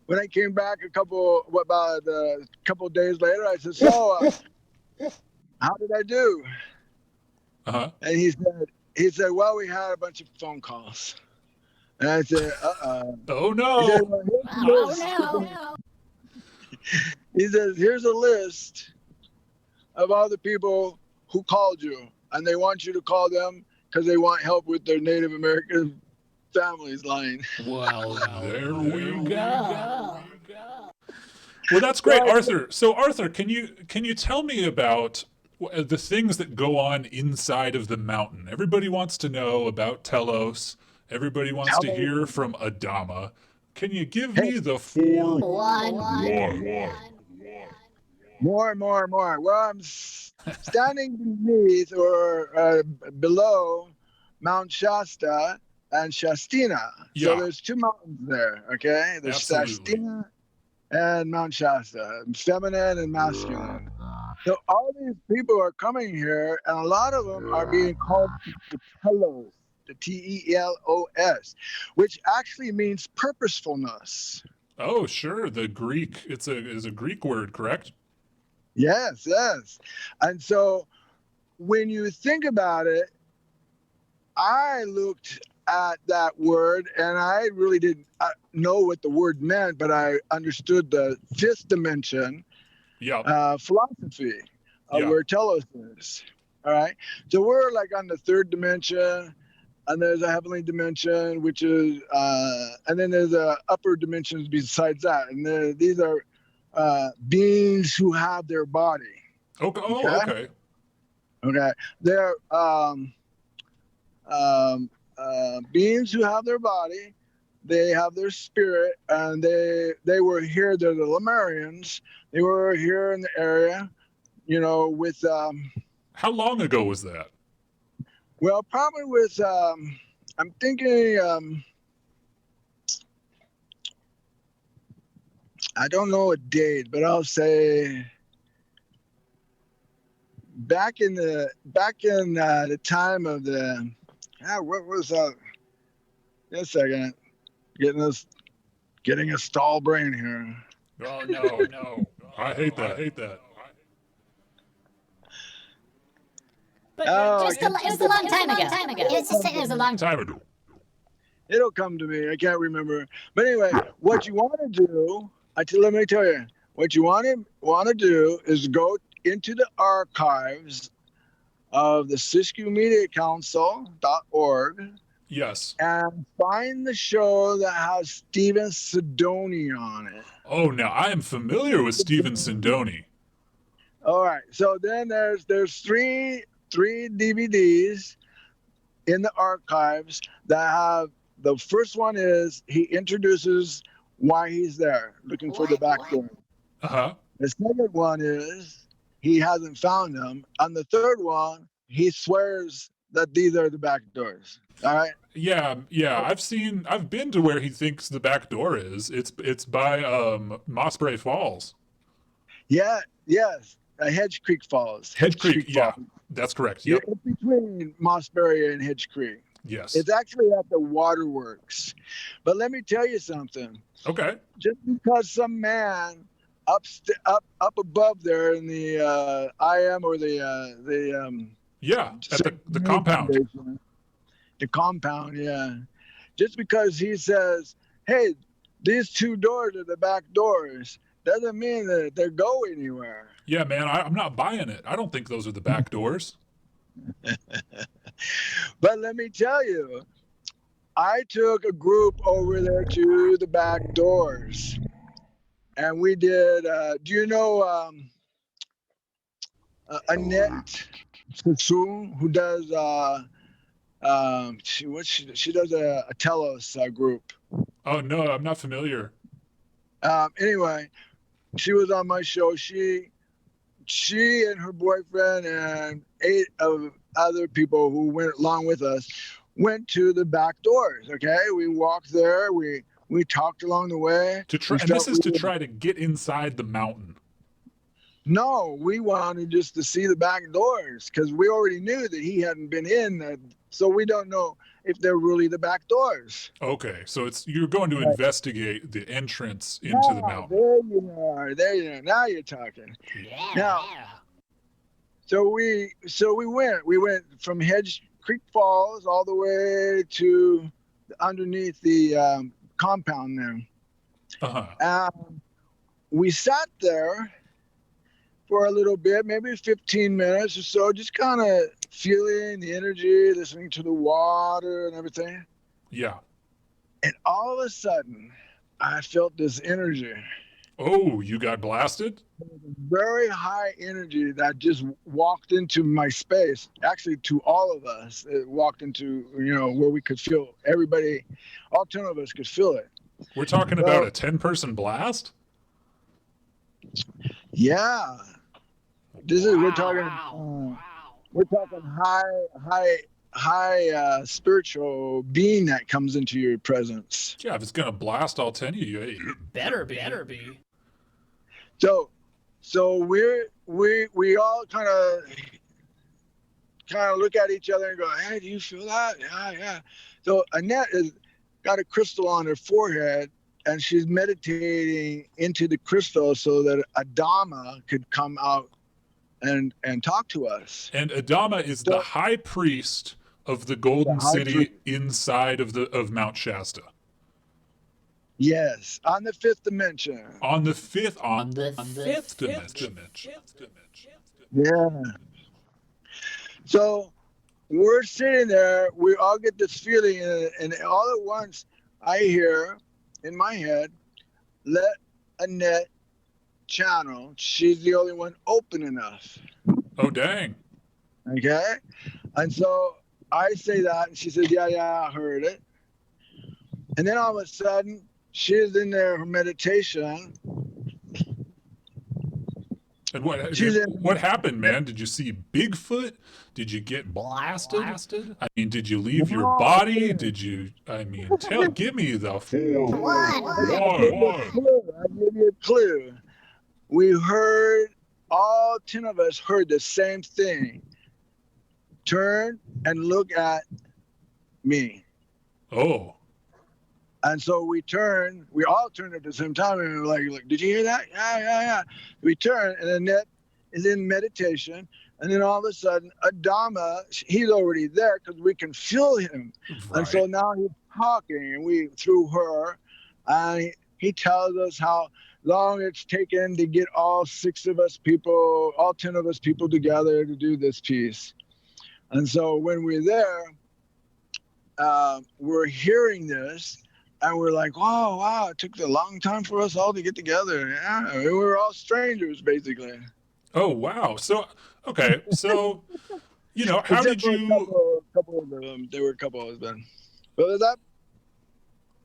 When I came back a couple days later, I said, "So, how did I do?" Uh-huh. And he said, "Well, we had a bunch of phone calls." And I said, "Uh-oh." Oh, no. He said, "Well, he says, "Here's a list of all the people who called you, and they want you to call them because they want help with their Native American families line." Well, there we go. Well, that's great, Arthur. So, Arthur, can you tell me about the things that go on inside of the mountain? Everybody wants to know about Telos. Everybody wants to hear from Adama. Can you give me the 411? More. Well, I'm standing beneath or below Mt Shasta and Shastina. Yeah. So there's 2 mountains there, okay? There's Shastina and Mt Shasta, feminine and masculine. So all these people are coming here, and a lot of them are being called the Telos, the Telos, which actually means purposefulness. Oh, sure. The Greek, is a Greek word, correct? Yes. And so when you think about it, I looked at that word and I really didn't know what the word meant, but I understood the 5th dimension philosophy of where Telos is. All right. So we're like on the 3rd dimension, and there's a heavenly dimension, which is, and then there's upper dimensions besides that. And these are beings who have their body. Okay. They're beings who have their body. They have their spirit, and they were here. They're the Lemurians. They were here in the area, you know, with How long ago was that? well, probably with I'm thinking I don't know a date, but I'll say back in the time of the what was just a second, getting a stall brain here. Oh no, no. I hate that. I hate that. But Oh, just a long time ago. It's just it was a long Time ago. it'll come to me. I can't remember. But anyway, what you want to do, let me tell you, what you want to do is go into the archives of the Siskiyou Media Council.org Yes. and find the show that has Steven Sidoni on it. Oh, now I am familiar with Steven Sindoni. All right. So then there's three DVDs in the archives that have the first one is he introduces why he's there, looking for the back door. Uh-huh. The second one is he hasn't found them. And the third one, he swears that these are the back doors. All right. Yeah, I've been to where he thinks the back door is. It's by Mossbury Falls. Yeah, yes. Hedge Creek Falls. Hedge Creek, yeah. Falls. That's correct. Yep. It's between Mossbury and Hedge Creek. Yes. It's actually at the waterworks. But let me tell you something. Okay. Just because some man up above there in the IM or the Yeah, at the compound. The compound, yeah. Just because he says, "Hey, these two doors are the back doors," doesn't mean that they go anywhere. Yeah, man, I'm not buying it. I don't think those are the back doors. But let me tell you, I took a group over there to the back doors, and we did. Do you know Annette Sassoon, who does? She does a Telos group. Oh no, I'm not familiar. Anyway, she was on my show. She and her boyfriend and 8 of other people who went along with us went to the back doors. Okay, we walked there. We talked along the way. And this is to try to get inside the mountain. No, we wanted just to see the back doors because we already knew that he hadn't been in, so we don't know if they're really the back doors. Okay, so you're going to investigate the entrance into the mountain. There you are. There you are. Now you're talking. Yeah. Now, so we went. We went from Hedge Creek Falls all the way to underneath the compound there. Uh-huh. We sat there for a little bit, maybe 15 minutes or so, just kind of feeling the energy, listening to the water and everything. Yeah. And all of a sudden, I felt this energy. Oh, you got blasted? Very high energy that just walked into my space. Actually, to all of us, it walked into, where we could feel everybody, all 10 of us could feel it. We're talking about a 10-person blast? Yeah. We're talking high spiritual being that comes into your presence. Yeah, if it's gonna blast all 10 of you, it Better be. So we all kind of look at each other and go, "Hey, do you feel that?" Yeah. So Annette has got a crystal on her forehead, and she's meditating into the crystal so that Adama could come out and talk to us. And Adama is the high priest of the Golden City inside of Mount Shasta. Yes, on the 5th dimension. On the fifth dimension. Yeah. So we're sitting there, we all get this feeling, and all at once I hear in my head, "Let Annette channel. She's the only one open enough." Oh, dang. Okay? And so I say that, and she says, yeah, I heard it. And then all of a sudden, she's in there, her meditation, And She's in. what happened, man? Did you see Bigfoot? Did you get blasted? I mean, did you leave your body? Did you? I mean, give me the full I'll give you a clue. We heard, all 10 of us heard the same thing. Turn and look at me. Oh. And so we all turned at the same time, and we were like, did you hear that? Yeah. We turned, and Annette is in meditation, and then all of a sudden, Adama, he's already there because we can feel him. Right. And so now he's talking, and we, through her, and he tells us how long it's taken to get all 10 of us people together to do this piece. And so when we're there, we're hearing this, and we're like, oh, wow, it took a long time for us all to get together. Yeah, we were all strangers, basically. Oh, wow. So, okay. So, you know, how did you... Couple of them. There were a couple of them. What was that?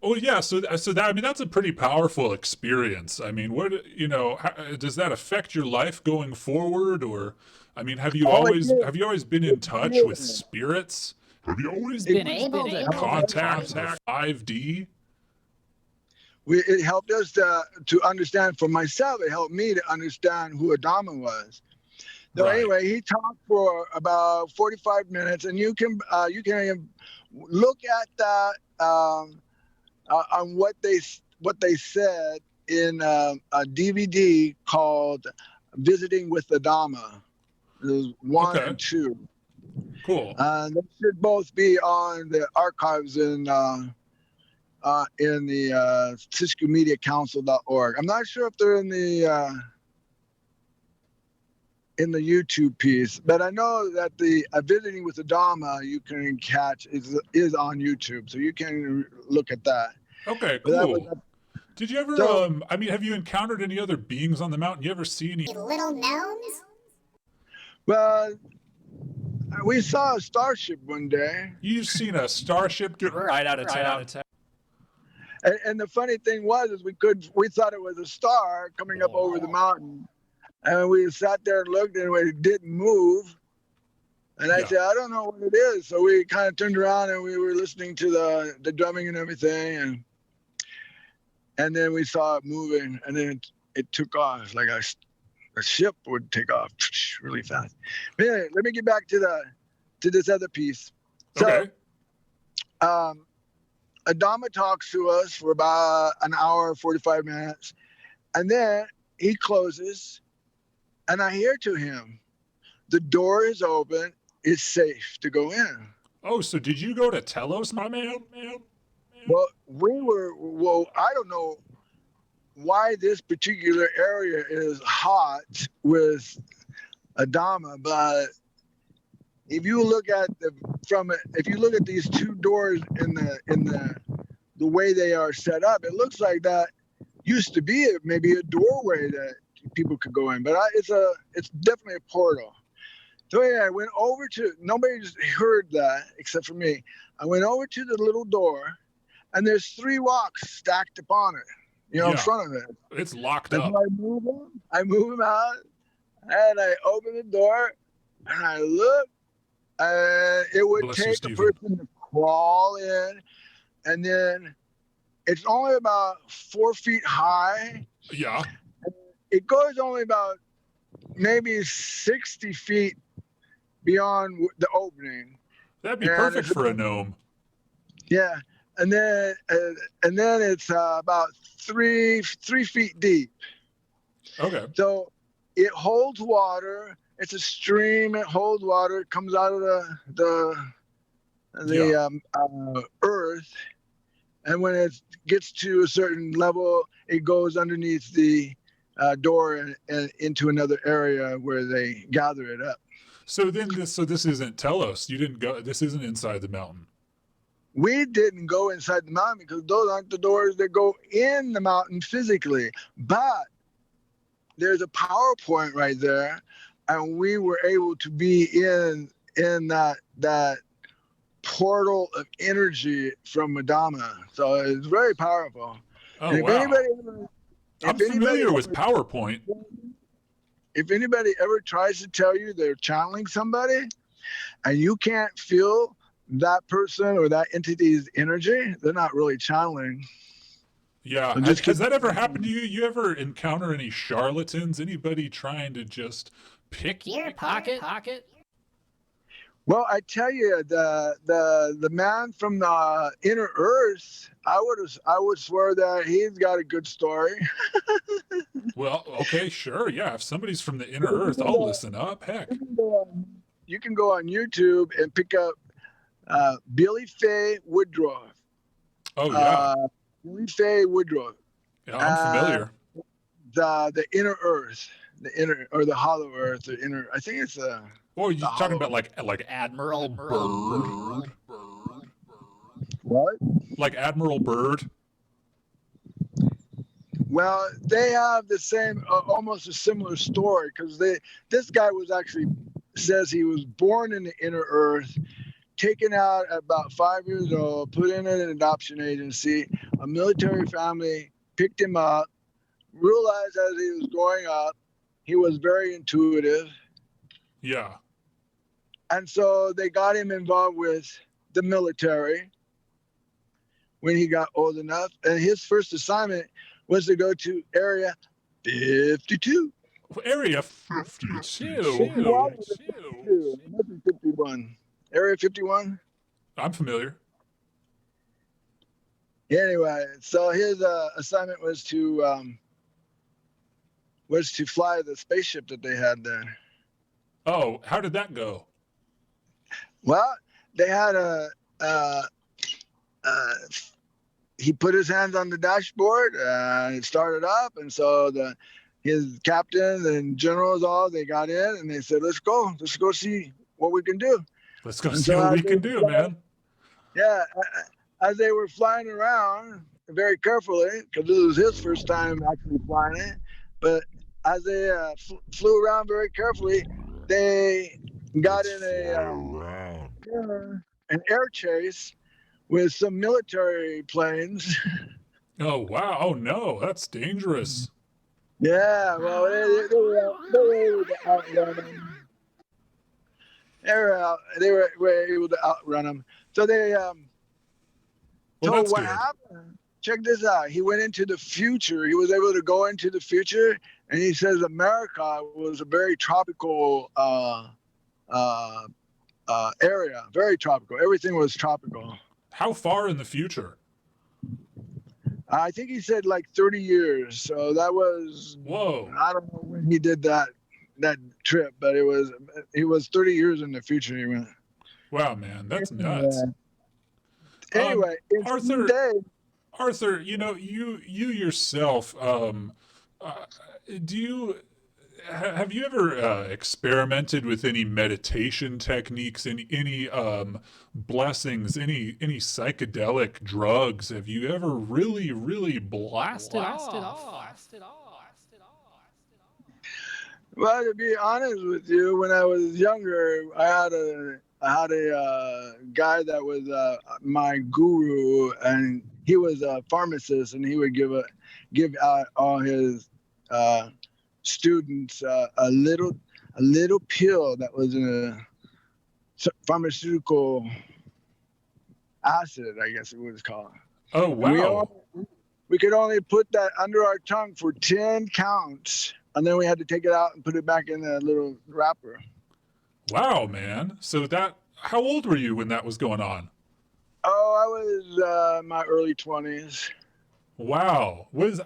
Oh, yeah. So that, I mean, that's a pretty powerful experience. I mean, what, you know, how, does that affect your life going forward? Or, I mean, have you always been in touch with spirits? Have you always been able to contact 5D? It helped us to understand, for myself, it helped me to understand who Adama was. So anyway, he talked for about 45 minutes, and you can look at that on what they said in a DVD called "Visiting with Adama." There's 1 and 2. Cool. They should both be on the archives in the SiscuMediaCouncil.org. I'm not sure if they're in the YouTube piece, but I know that the Visiting with Adama you can catch is on YouTube, so you can look at that. Okay, cool. Did you ever, I mean, have you encountered any other beings on the mountain? You ever see any little gnomes? Well, we saw a starship one day. You've seen a starship get right out of town. And the funny thing is we thought it was a star coming up over the mountain. And we sat there and looked, and it didn't move. And I said, I don't know what it is. So we kind of turned around, and we were listening to the drumming and everything. And then we saw it moving, and then it took off like a ship would take off really fast. But anyway, let me get back to this other piece. Okay. So, Adama talks to us for about an hour, 45 minutes, and then he closes, and I hear to him, the door is open, it's safe to go in. Oh, so did you go to Telos, my man? Well, I don't know why this particular area is hot with Adama, but if you look at these two doors in the way they are set up, it looks like that used to be maybe a doorway that people could go in, but it's definitely a portal. So yeah, I went over to, nobody just heard that except for me. I went over to the little door, and there's 3 rocks stacked upon it, in front of it. It's locked up. So I move them out, and I open the door, and I look. It would take a person to crawl in, and then it's only about 4 feet high. Yeah. It goes only about maybe 60 feet beyond the opening. That'd be perfect for a gnome. Yeah, and then it's about 3 feet deep. Okay. So it holds water. It's a stream. It holds water. It comes out of the earth, and when it gets to a certain level, it goes underneath the door and into another area where they gather it up. So this isn't Telos. You didn't go. This isn't inside the mountain. We didn't go inside the mountain because those aren't the doors that go in the mountain physically. But there's a power point right there, and we were able to be in that portal of energy from Adama. So it's very powerful. Oh, wow. I'm familiar with PowerPoint. if anybody ever tries to tell you they're channeling somebody and you can't feel that person or that entity's energy, they're not really channeling. Yeah. So Has that ever happened to you? You ever encounter any charlatans? Anybody trying to just pick Your pocket. Well, I tell you, the man from the inner earth, I would swear that he's got a good story. Well, okay, sure. Yeah. If somebody's from the inner earth, I'll listen up. Heck. You can go on YouTube and pick up Billy Faye Woodruff. Oh, yeah. Billy Faye Woodruff. Yeah, I'm familiar. The inner earth, the inner or the hollow earth, the inner. I think it's Or you're talking about hollow. like Admiral Bird? What? Like Admiral Bird? Well, they have the same, almost a similar story, because this guy was actually says he was born in the inner earth, taken out at about 5 years old, put in an adoption agency. A military family picked him up, realized as he was growing up, he was very intuitive. Yeah. And so they got him involved with the military when he got old enough. And his first assignment was to go to Area 52. Area 52. 51. Area 51. I'm familiar. Anyway, so his assignment was to fly the spaceship that they had there. Oh, how did that go? Well, they had he put his hands on the dashboard and it started up, and so his captain and generals they got in and they said, let's go see what we can do. Let's go see what we can do, man. Yeah, as they were flying around very carefully, because this was his first time actually flying it, but as they flew around very carefully, they got in an air chase with some military planes. Oh, wow. Oh, no, that's dangerous. Yeah, well, they were able to outrun them. They were able to outrun them. So they told what happened. Check this out. He went into the future. He was able to go into the future, and he says America was a very tropical area, very tropical. Everything was tropical. How far in the future? I think he said like 30 years. So that was, whoa. I don't know when he did that trip, but it was 30 years in the future he went. Wow, man, that's nuts. Anyway, Arthur, you know, you yourself, have you ever experimented with any meditation techniques, any blessings, any psychedelic drugs? Have you ever really blasted off? Well, to be honest with you, when I was younger, I had a guy that was my guru, and he was a pharmacist, and he would give out all his students a little pill that was in a pharmaceutical acid, I guess it was called. Oh, wow. We could only put that under our tongue for 10 counts, and then we had to take it out and put it back in the little wrapper. Wow, man. So how old were you when that was going on? Oh, I was my early 20s. Wow. Was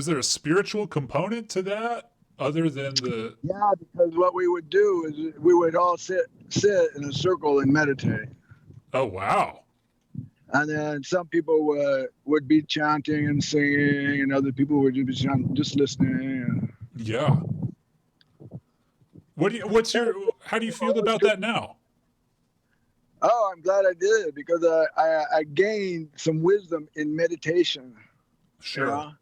there a spiritual component to that other than the... Yeah, because what we would do is we would all sit in a circle and meditate. Oh, wow. And then some people would be chanting and singing, and other people would just listening. Yeah. How do you feel about that now? Oh, I'm glad I did it, because I gained some wisdom in meditation. Sure. You know?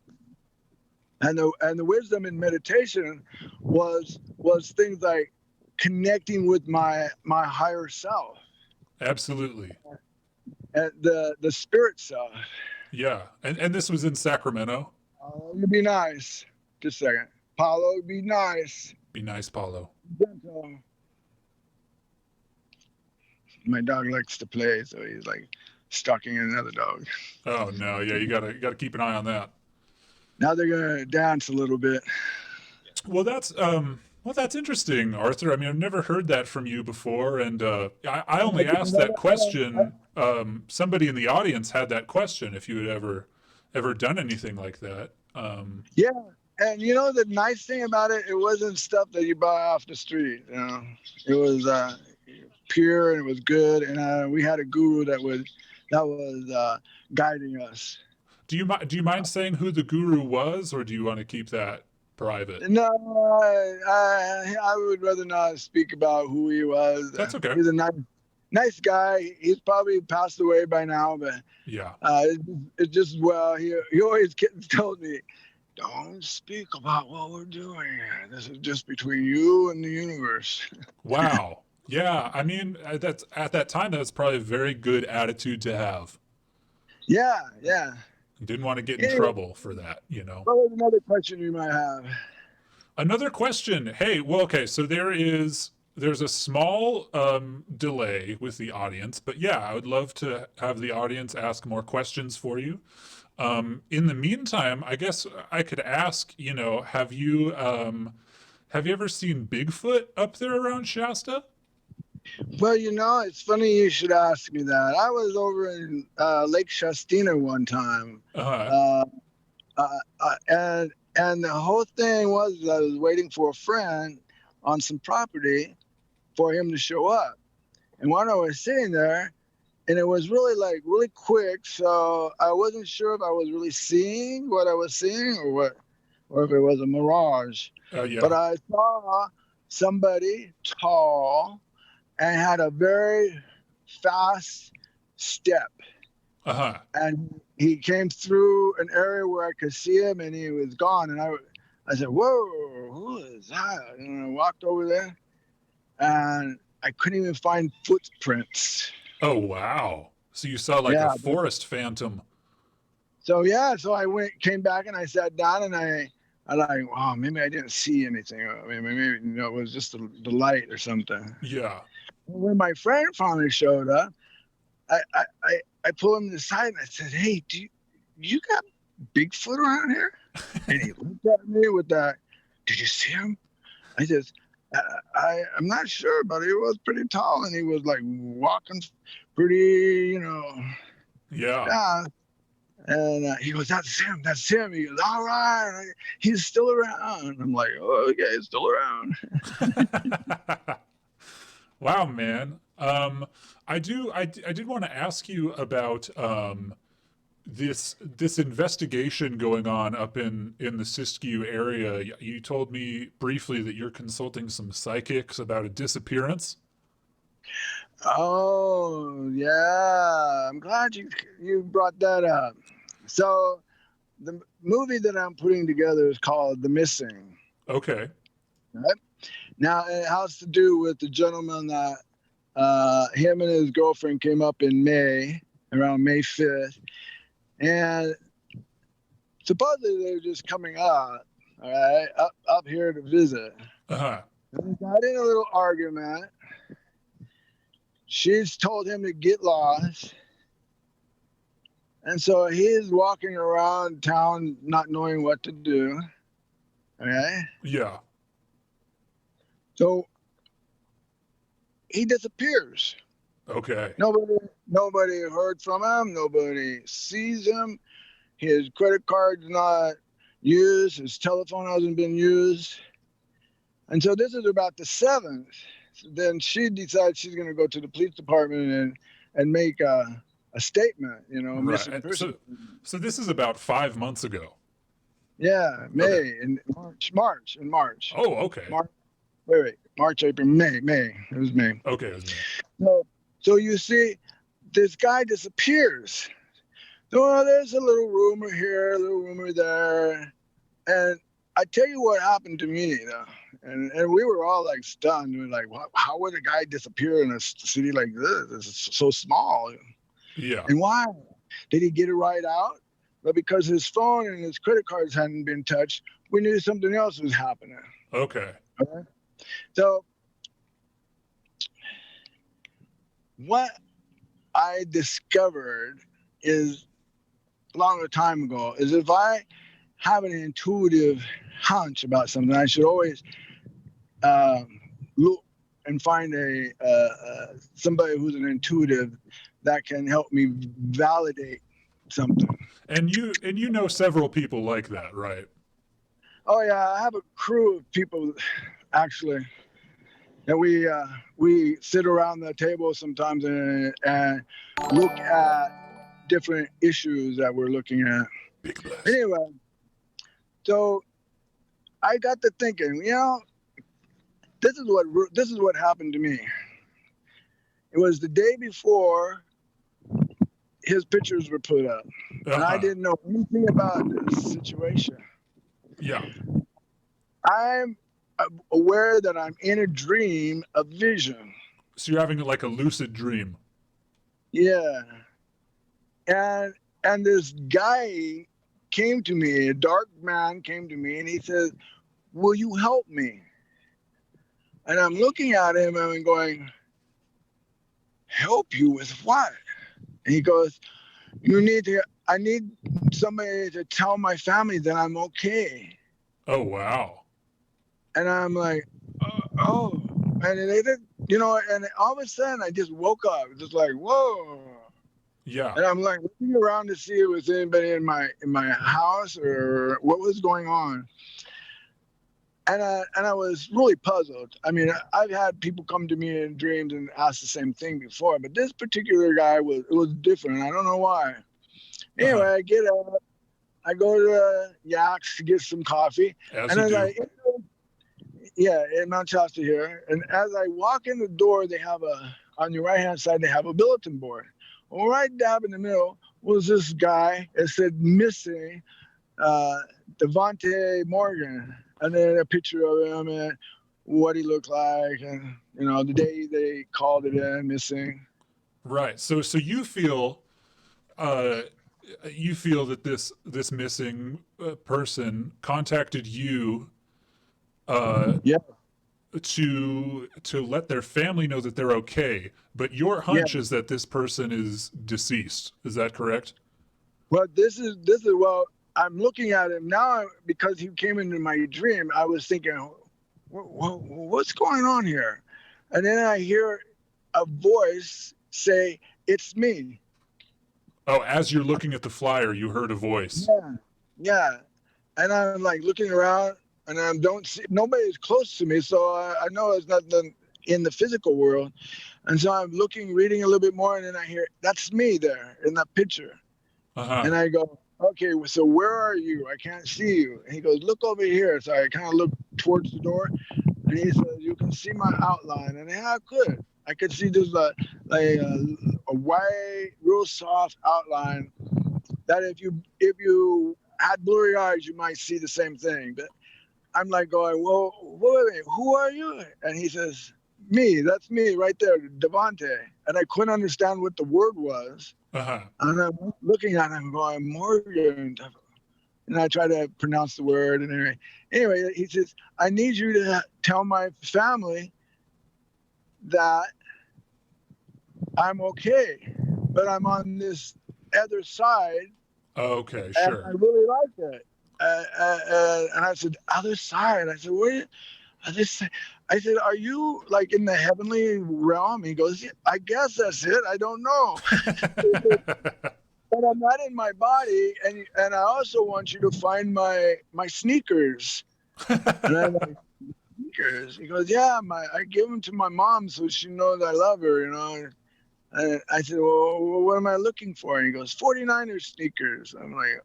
And the wisdom in meditation was things like connecting with my higher self. Absolutely. And the spirit self. Yeah. And this was in Sacramento? It'd be nice. Just a second. Paulo, be nice. Be nice, Paulo. Gentle. My dog likes to play, so he's like stalking another dog. Oh no, yeah, you gotta keep an eye on that. Now they're gonna dance a little bit. Well, that's interesting, Arthur. I mean, I've never heard that from you before, and I only asked that question. Somebody in the audience had that question if you had ever done anything like that. Yeah, and you know the nice thing about it, it wasn't stuff that you buy off the street. You know, it was pure and it was good, and we had a guru that was guiding us. Do you mind saying who the guru was, or do you want to keep that private? No, I would rather not speak about who he was. That's okay. He's a nice guy. He's probably passed away by now, but Yeah. it's just he always told me, don't speak about what we're doing. This is just between you and the universe. Wow. Yeah. I mean, that's at that time. That's probably a very good attitude to have. Yeah. Didn't want to get in trouble for that, you know. What was another question you might have? Another question. Hey, well, okay, so there's a small delay with the audience, but yeah, I would love to have the audience ask more questions for you. In the meantime, I guess I could ask, you know, have you ever seen Bigfoot up there around Shasta? Well, you know, it's funny you should ask me that. I was over in Lake Shastina one time, and the whole thing was I was waiting for a friend on some property for him to show up. And when I was sitting there, and it was really quick, so I wasn't sure if I was really seeing what I was seeing or if it was a mirage. Yeah. But I saw somebody tall and had a very fast step. And he came through an area where I could see him, and he was gone. And I said, "Whoa, who is that?" And I walked over there, and I couldn't even find footprints. Oh wow! So you saw like a forest phantom. So I came back, and I sat down, and I like, wow, maybe I didn't see anything. I mean, maybe it was just the light or something. Yeah. When my friend finally showed up, I pulled him to the side and I said, "Hey, do you got Bigfoot around here?" And he looked at me with that, "Did you see him?" I said, I'm not sure, but he was pretty tall and he was like walking pretty, you know. Yeah. Fast. And he goes, that's him. He goes, all right, he's still around. I'm like, oh, okay, he's still around. Wow, man. I did want to ask you about this investigation going on up in the Siskiyou area. You told me briefly that you're consulting some psychics about a disappearance. Oh yeah, I'm glad you brought that up. So the movie that I'm putting together is called The Missing. Okay. Right? Now it has to do with the gentleman that him and his girlfriend came up in May, around May 5th. And supposedly they were just coming up, all right, up here to visit. Uh-huh. And they got in a little argument. She's told him to get lost. And so he's walking around town not knowing what to do. Okay? Yeah. So he disappears. Okay. Nobody heard from him. Nobody sees him. His credit card's not used. His telephone hasn't been used. And so this is about the 7th. So then she decides she's going to go to the police department and make a statement, you know, missing person. So this is about 5 months ago. Yeah, May, Okay. in March. Oh, okay. Wait, March, April, May. It was May. Okay, it was me. So you see, this guy disappears. So there's a little rumor here, a little rumor there. And I tell you what happened to me, though. And we were all like stunned. We were like, how would a guy disappear in a city like this? It's so small. Yeah. And why? Did he get a ride out? But because his phone and his credit cards hadn't been touched, we knew something else was happening. Okay. Okay? So what I discovered is a long time ago is if I have an intuitive hunch about something, I should always look and find somebody who's an intuitive that can help me validate something. And you know several people like that, right? Oh yeah, I have a crew of people actually that we sit around the table sometimes and look at different issues that we're looking at. Big Blesst. Anyway, so I got to thinking, this is what happened to me. It was the day before his pictures were put up, and I didn't know anything about this situation. Yeah. I'm aware that I'm in a dream, a vision. So you're having like a lucid dream. Yeah. And this guy came to me, a dark man came to me, and he said, "Will you help me?" And I'm looking at him and I'm going, "Help you with what?" And he goes, I need somebody to tell my family that I'm okay. Oh, wow. And I'm like, oh. And they did, and all of a sudden I just woke up, just like, whoa. Yeah. And I'm like looking around to see if there was anybody in my house or what was going on. And I was really puzzled. I mean, I've had people come to me in dreams and ask the same thing before, but this particular guy was different. I don't know why. Anyway, I get up, I go to Yak's to get some coffee, As and you as do. in Mount Shasta here, and as I walk in the door, they have on your right hand side they have a bulletin board. Well, right dab in the middle was this guy. It said missing, Devontae Morgan. And then a picture of him and what he looked like, and the day they called it in missing. Right. So you feel that this missing person contacted you Yeah. to let their family know that they're okay, but your hunch is that this person is deceased. Is that correct? Well, this is well, I'm looking at him now because he came into my dream. I was thinking, what's going on here? And then I hear a voice say, "It's me." Oh, as you're looking at the flyer, you heard a voice. Yeah. And I'm like looking around, and I don't see nobody's close to me, so I know it's nothing in the physical world. And so I'm reading a little bit more, and then I hear, "That's me there in that picture." And I go, "Okay, so where are you? I can't see you." And he goes, "Look over here." So I kind of look towards the door, and he says, "You can see my outline." And yeah, I could see just a white, real soft outline that if you had blurry eyes, you might see the same thing. But I'm like going, "Well, wait a minute, who are you?" And he says, "Me, that's me right there, Devontae." And I couldn't understand what the word was. And I'm looking at him going, "Morgan." And I try to pronounce the word. And anyway, he says, "I need you to tell my family that I'm okay, but I'm on this other side." Okay, And sure. I really like it. And I said, "Other side?" I said, "Where?" I said, "Are you like in the heavenly realm?" He goes, "Yeah, I guess that's it. I don't know." But I'm not in my body, and I also want you to find my sneakers. And I'm like, "Sneakers?" He goes, "Yeah, I give them to my mom so she knows I love her, And I said, "Well, what am I looking for?" And he goes, 49ers sneakers. I'm like,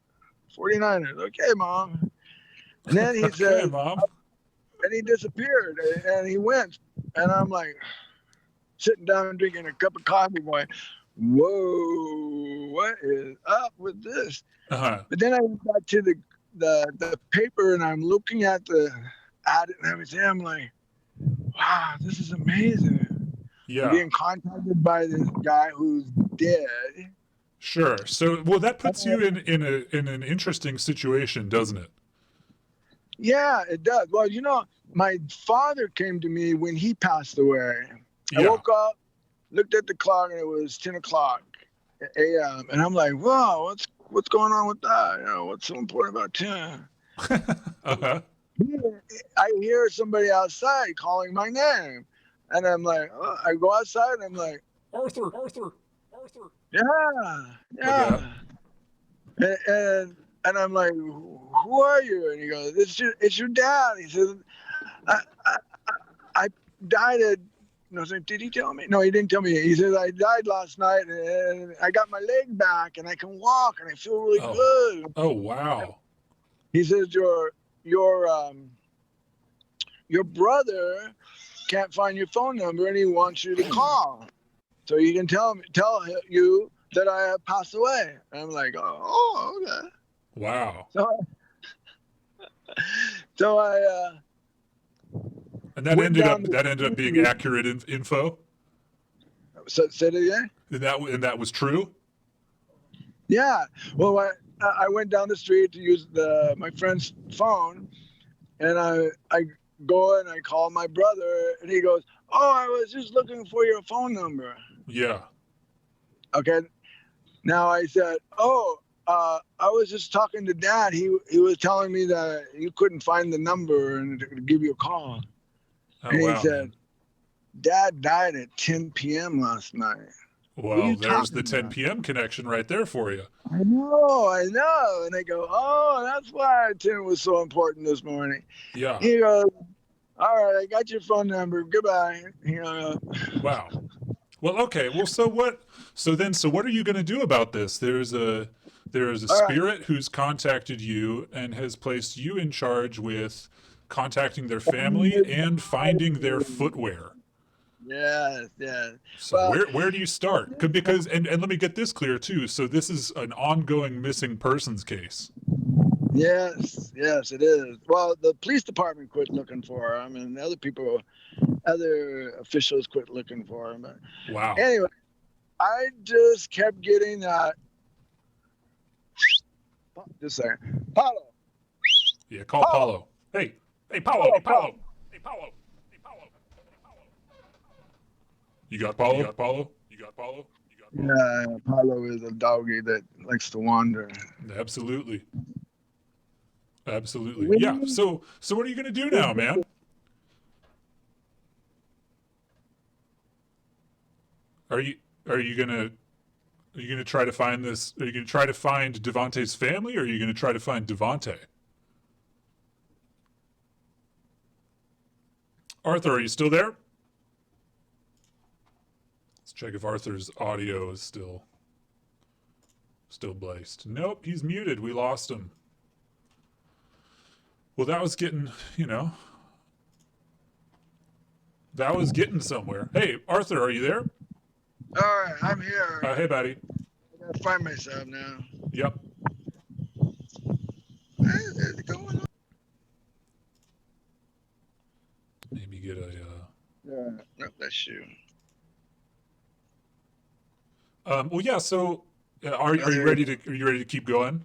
49ers, okay, Mom. And then he Okay, said, Mom. and he disappeared, and he went, and I'm like sitting down drinking a cup of coffee, going, "Whoa, what is up with this?" But then I went back to the paper, and I'm looking at the ad and everything. I'm like, "Wow, this is amazing." Yeah. I'm being contacted by this guy who's dead, Sure. So, well, that puts you in an interesting situation, doesn't it? Yeah, it does. Well, my father came to me when he passed away. I Yeah. woke up, looked at the clock, and it was 10 o'clock a.m. And I'm like, wow, what's going on with that? What's so important about 10? Uh-huh. I hear somebody outside calling my name. And I'm like, oh, I go outside and I'm like, Arthur. yeah. And I'm like, who are you? And he goes, it's your dad. He says, I died at, did he tell me? No, he didn't tell me. He says, I died last night and I got my leg back and I can walk and I feel really good. Oh, wow. He says, your brother can't find your phone number and he wants you to call. So you can tell you that I have passed away. And I'm like, oh, okay. Wow. So I and that ended up being accurate info. So say it again. And that was true. Yeah. Well, I went down the street to use my friend's phone, and I go and I call my brother, and he goes, "Oh, I was just looking for your phone number." Yeah. Okay. Now I said, "Oh, I was just talking to Dad. He was telling me that you couldn't find the number and to give you a call." Oh, and he wow, said, man. "Dad died at 10 p.m. last night." Well, there's the 10 p.m. connection right there for you. I know. And I go, "Oh, that's why 10 was so important this morning." Yeah. He goes, "All right, I got your phone number. Goodbye." Wow. Well, okay. Well, so what are you going to do about this? There's a spirit who's contacted you and has placed you in charge with contacting their family and finding their footwear. Yes. So Well, where do you start? Because and let me get this clear too. So this is an ongoing missing persons case. yes, it is. Well, the police department quit looking for him, and other officials quit looking for him. Wow. Anyway, I just kept getting that. Just a second. Paulo. Yeah, call Paulo. Hey, Paulo. Hey, Paulo. You got Paulo? Yeah, Paulo is a doggy that likes to wander. Absolutely. Yeah. So what are you gonna do now, man? Are you gonna try to find this? Are you gonna try to find Devontae's family, or are you gonna try to find Devontae? Arthur, are you still there? Let's check if Arthur's audio is still Blesst. Nope, he's muted. We lost him. Well, that was getting, that was getting somewhere. Hey, Arthur, are you there? All right, I'm here. Hey, buddy. I gotta find myself now. Yep. What's going on? Maybe get a. No, that's you. Well, yeah. So, are you ready to keep going?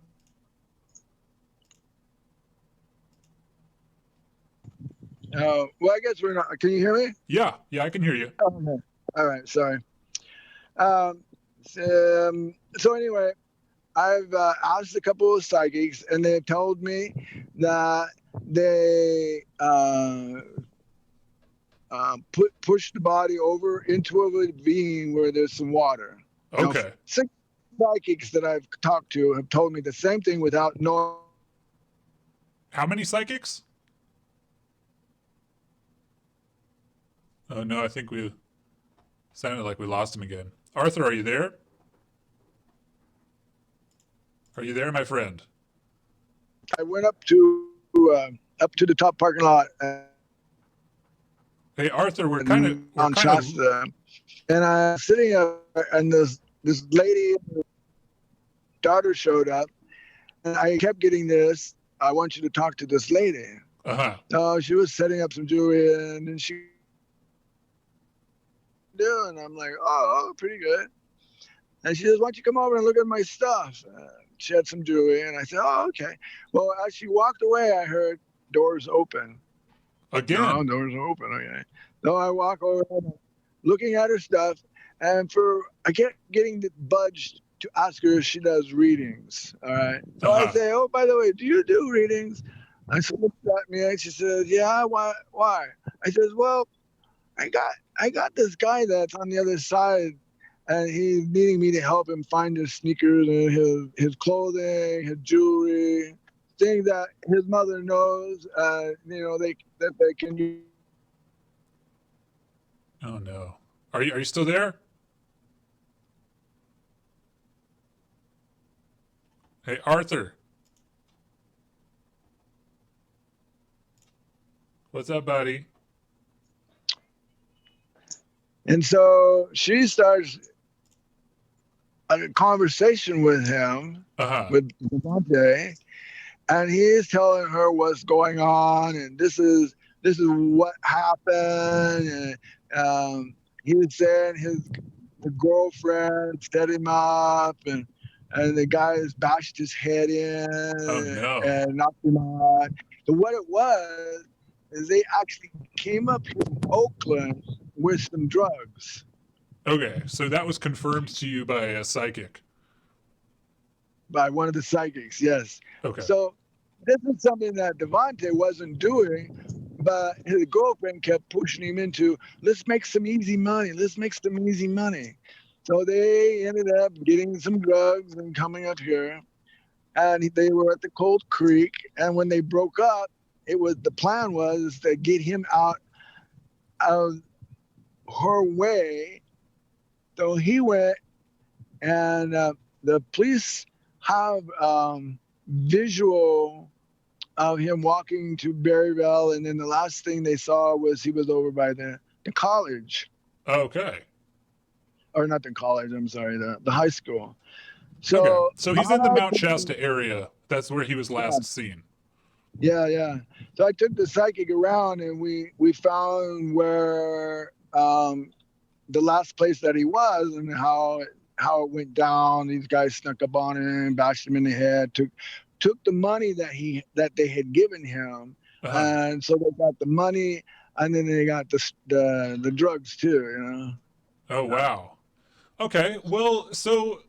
Well, I guess we're not. Can you hear me? Yeah, I can hear you. Okay. All right, sorry. So anyway, I've asked a couple of psychics, and they've told me that they push the body over into a ravine where there's some water. Okay. Now, 6 psychics that I've talked to have told me the same thing without knowing. How many psychics? Oh no, I think we sounded like we lost him again. Arthur, are you there? Are you there, my friend? I went up to the top parking lot. Hey, Arthur, we're kind of Mount Shasta, and I'm sitting up, and this lady, daughter showed up, and I kept getting this. I want you to talk to this lady. So she was setting up some jewelry, and then and I'm like, oh, pretty good. And she says, why don't you come over and look at my stuff? She had some jewelry, and I said, oh, okay. Well, as she walked away, I heard doors open. Again. No, doors are open. Okay. So I walk over, looking at her stuff, and I kept getting budged to ask her if she does readings. All right. So I say, oh, by the way, do you do readings? And she looks at me and she says, yeah. Why? I says, well, I got this guy that's on the other side, and he's needing me to help him find his sneakers and his clothing, his jewelry, things that his mother knows. That they can use. Oh no. Are you still there? Hey, Arthur. What's up, buddy? And so she starts a conversation with him, with Devontae, and he is telling her what's going on, and this is what happened. And he was saying the girlfriend set him up, and the guy has bashed his head in and knocked him out. So what it was is they actually came up here in Oakland with some drugs. Okay, so that was confirmed to you by a psychic. By one of the psychics, yes. Okay. So this is something that Devontae wasn't doing, but his girlfriend kept pushing him into, let's make some easy money. Let's make some easy money. So they ended up getting some drugs and coming up here. And they were at the Cold Creek. And when they broke up, the plan was to get him out of her way. So he went, and the police have visual of him walking to Berryville, and then the last thing they saw was he was over by the college. Okay. Or not the college, I'm sorry, the high school. So he's in the Mt Shasta area. That's where he was last seen. Yeah. So I took the psychic around, and we found where the last place that he was, and how it went down. These guys snuck up on him, bashed him in the head, took the money that they had given him, and so they got the money, and then they got the drugs too. You know. Oh wow. Okay. Well, so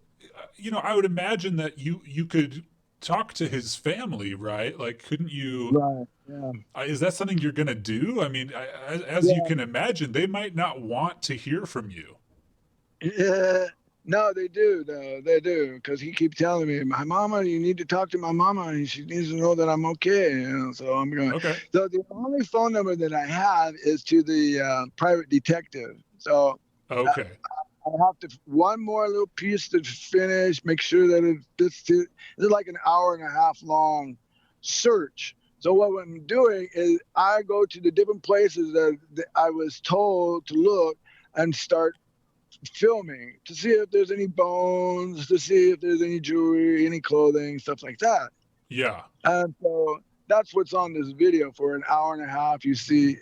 I would imagine that you could talk to his family, right? Like, couldn't you? Right. Yeah. Is that something you're gonna do? I mean, as you can imagine, they might not want to hear from you. Yeah. No, they do, though. They do, because he keeps telling me, my mama, you need to talk to my mama, and she needs to know that I'm okay. So I'm going. Okay. So the only phone number that I have is to the private detective. So okay. I have to one more little piece to finish, make sure that it's like an hour and a half long search. So what I'm doing is I go to the different places that I was told to look and start filming to see if there's any bones, to see if there's any jewelry, any clothing, stuff like that. Yeah. And so that's what's on this video. For an hour and a half, you see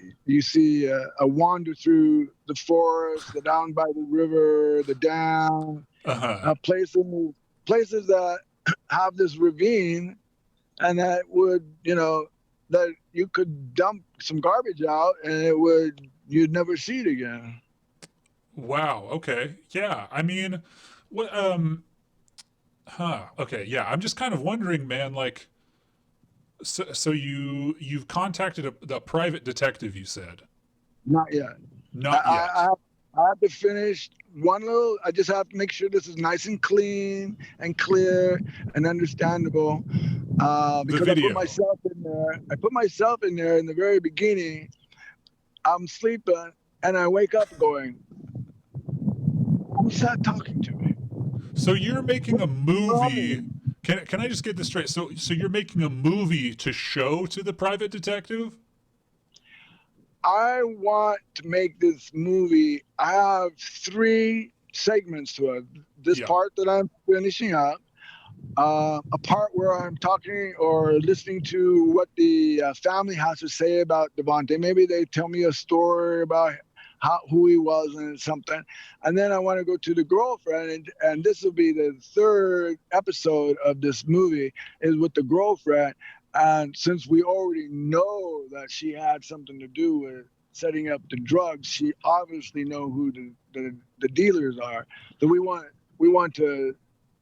a wander through the forest, the down by the river, the dam, places that have this ravine, and that would, that you could dump some garbage out, and you'd never see it again. Wow. Okay. Yeah. I mean, what? Okay. Yeah. I'm just kind of wondering, man. Like, so you've contacted the private detective, you said? Not yet. Not yet. I have to finish I just have to make sure this is nice and clean and clear and understandable. Because I put myself in there. I put myself in there in the very beginning. I'm sleeping, and I wake up going, who's that talking to me? So you're making a movie. Can I just get this straight? So you're making a movie to show to the private detective? I want to make this movie. I have 3 segments to it. This part that I'm finishing up, a part where I'm talking or listening to what the family has to say about Devontae. Maybe they tell me a story about who he was and something. And then I want to go to the girlfriend, and this will be the third episode of this movie is with the girlfriend. And since we already know that she had something to do with setting up the drugs, she obviously know who the dealers are. So we want to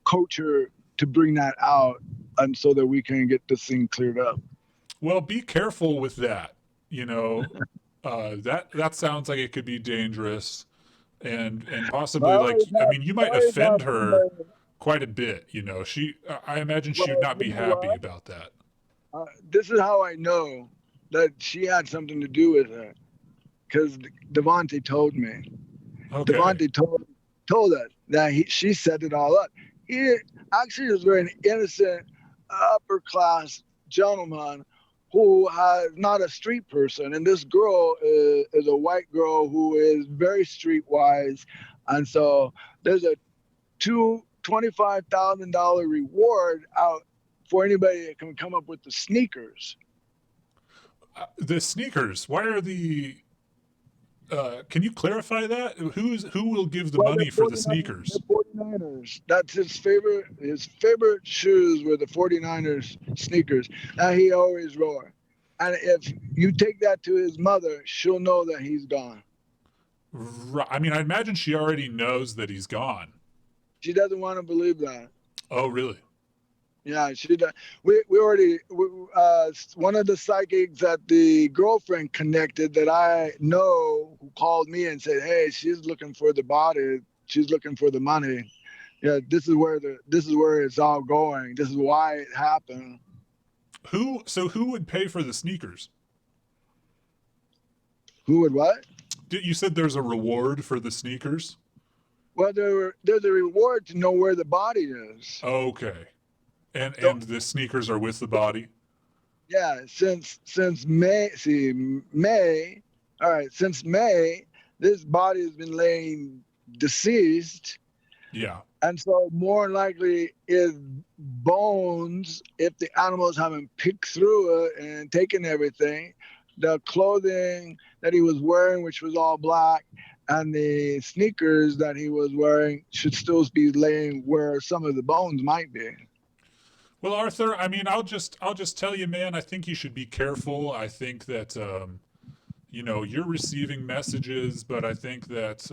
coach her to bring that out, and so that we can get this thing cleared up. Well, be careful with that. You know, that sounds like it could be dangerous, and possibly like, I mean, you might offend her quite a bit. You know, I imagine she would not be happy about that. This is how I know that she had something to do with it, because Devontae told me. Okay. Devontae told us that she set it all up. He actually is very innocent, upper class gentleman who is not a street person, and this girl is a white girl who is very streetwise, and so there's a $25,000 reward out for anybody that can come up with the sneakers. The sneakers. Why are the? Can you clarify that? Who will give the money for the sneakers? The 49ers. That's his favorite. His favorite shoes were the 49ers sneakers that he always wore. And if you take that to his mother, she'll know that he's gone. Right. I mean, I imagine she already knows that he's gone. She doesn't want to believe that. Oh, really? Yeah, she does. We already one of the psychics that the girlfriend connected that I know, who called me and said, "Hey, she's looking for the body. She's looking for the money. Yeah, this is where it's all going. This is why it happened." Who would pay for the sneakers? Who would what? You said there's a reward for the sneakers? Well, there's a reward to know where the body is. Okay. And the sneakers are with the body? Yeah, since May, all right, since May, this body has been laying deceased. Yeah. And so more likely is bones, if the animals haven't picked through it and taken everything. The clothing that he was wearing, which was all black, and the sneakers that he was wearing should still be laying where some of the bones might be. Well, Arthur, I mean, I'll just tell you, man, I think you should be careful. I think that, you know, you're receiving messages, but I think that,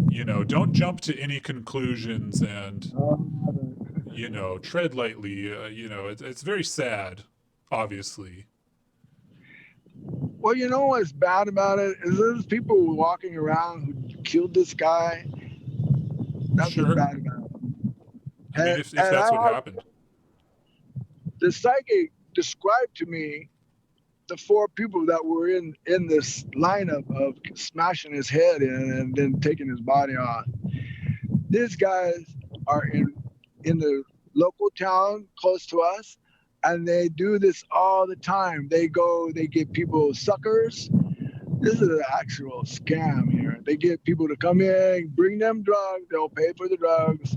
you know, don't jump to any conclusions and, you know, tread lightly. You know, it's very sad, obviously. Well, you know what's bad about it is there's people walking around who killed this guy. That's Sure. what's bad about it. I mean, if that's what happened. The psychic described to me the four people that were in this lineup of smashing his head in and then taking his body off. These guys are in the local town close to us, and they do this all the time. They get people suckers. This is an actual scam here. They get people to come in, bring them drugs, they'll pay for the drugs.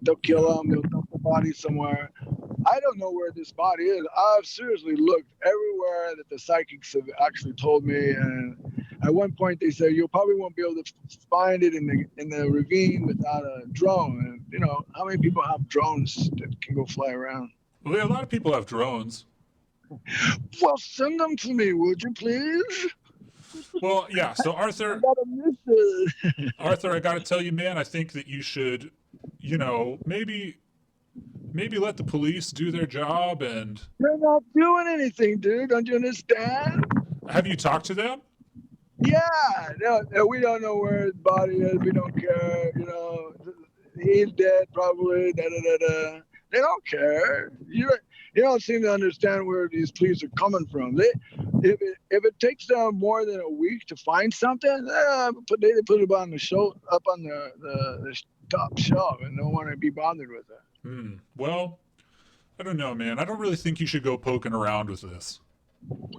They'll kill them. They'll dump the body somewhere. I don't know where this body is. I've seriously looked everywhere that the psychics have actually told me. And at one point they said, you probably won't be able to find it in the ravine without a drone. And, you know, how many people have drones that can go fly around? Well, a lot of people have drones. Well, send them to me, would you please? Well, yeah. So, Arthur, I gotta miss it. Arthur, I got to tell you, man, I think that you should, you know, maybe let the police do their job. And They're not doing anything, dude. Don't you understand? have you talked to them? Yeah, no, we don't know where his body is. We don't care. You know, he's dead probably. Da, da, da, da. They don't care. You don't seem to understand where these police are coming from. If it takes them more than a week to find something, they put it on the show, up on the top shelf, and don't want to be bothered with it. Well, I don't know, man. I don't really think you should go poking around with this.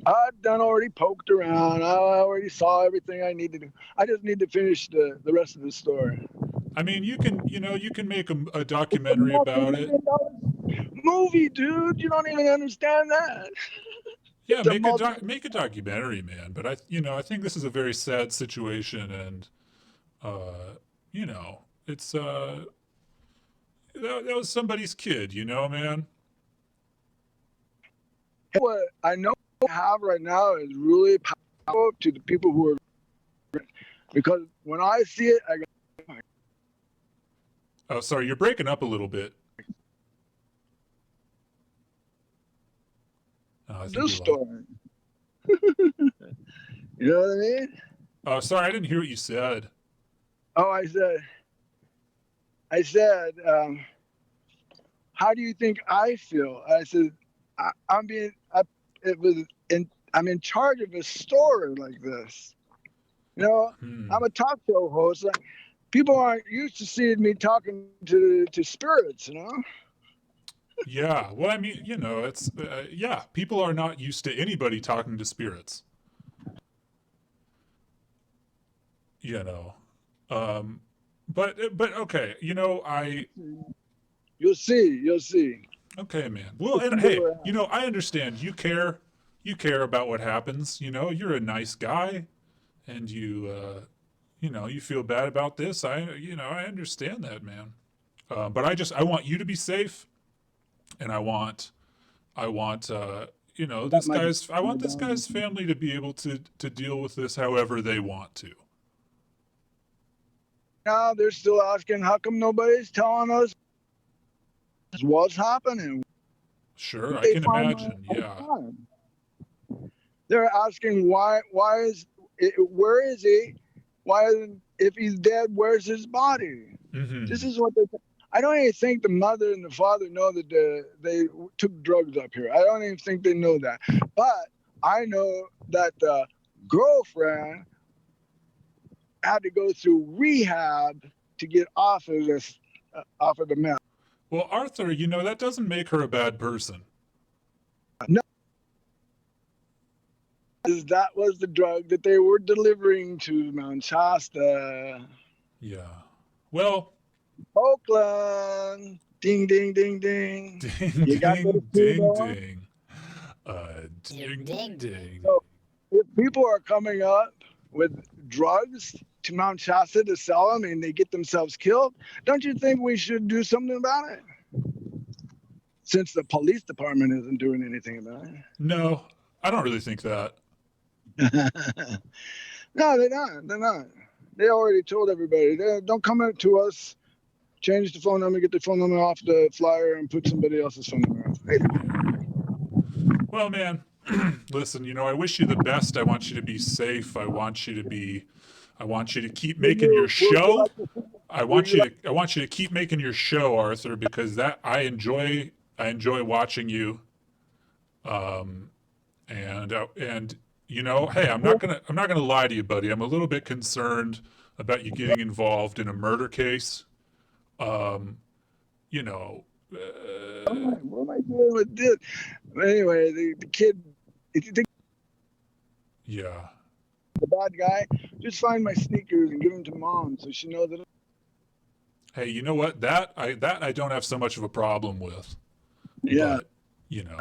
I've already poked around. I already saw everything I needed to. I just need to finish the rest of the story. I mean, you can make a documentary about it. Movie, dude. You don't even understand that. Yeah, The multi- make a documentary, man. But I think this is a very sad situation, and it's that was somebody's kid, man. what I know I have right now is really powerful to the people who are, because when I see it, I go, Oh, sorry, you're breaking up a little bit. Oh, I think this we lost. story. You know what I mean? Oh, sorry, I didn't hear what you said. Oh, I said, how do you think I feel? I said, I'm in charge of a story like this. I'm a talk show host. Like, people aren't used to seeing me talking to spirits, Yeah, well, I mean, it's yeah, people are not used to anybody talking to spirits. You know, but okay, You'll see. okay, man. Well, and hey, I understand you care about what happens. You're a nice guy, and you feel bad about this. I understand that, man. But I want you to be safe, and I want I want this guy's family to be able to deal with this however they want to. Now they're still asking, how come nobody's telling us what's happening? Sure, I They can find imagine. my Yeah. son. They're asking why where is he? If he's dead, where's his body? Mm-hmm. This is what I don't even think the mother and the father know that they took drugs up here. I don't even think they know that. But I know that the girlfriend had to go through rehab to get off of the meth. Well, Arthur, that doesn't make her a bad person. No, that was the drug that they were delivering to Mt Shasta. Yeah. Well, Oakland. Ding, ding, ding, ding. ding, You got ding, those ding, two, ding. Ding, ding, ding. So if people are coming up with drugs to Mt Shasta to sell them and they get themselves killed, don't you think we should do something about it? Since the police department isn't doing anything about it. No, I don't really think that. No, they're not. They're not. They already told everybody. Don't come up to us. Change the phone number, get the phone number off the flyer, and put somebody else's phone number on. Hey. Well, man, listen, I wish you the best. I want you to be safe. I want you to keep making your show. I want you to keep making your show, Arthur, because I enjoy watching you. Hey, I'm not gonna lie to you, buddy. I'm a little bit concerned about you getting involved in a murder case. What am I doing with this? Anyway, the kid, yeah. the bad guy, just find my sneakers and give them to mom so she knows that. Hey, you know what? That I don't have so much of a problem with. Yeah. But,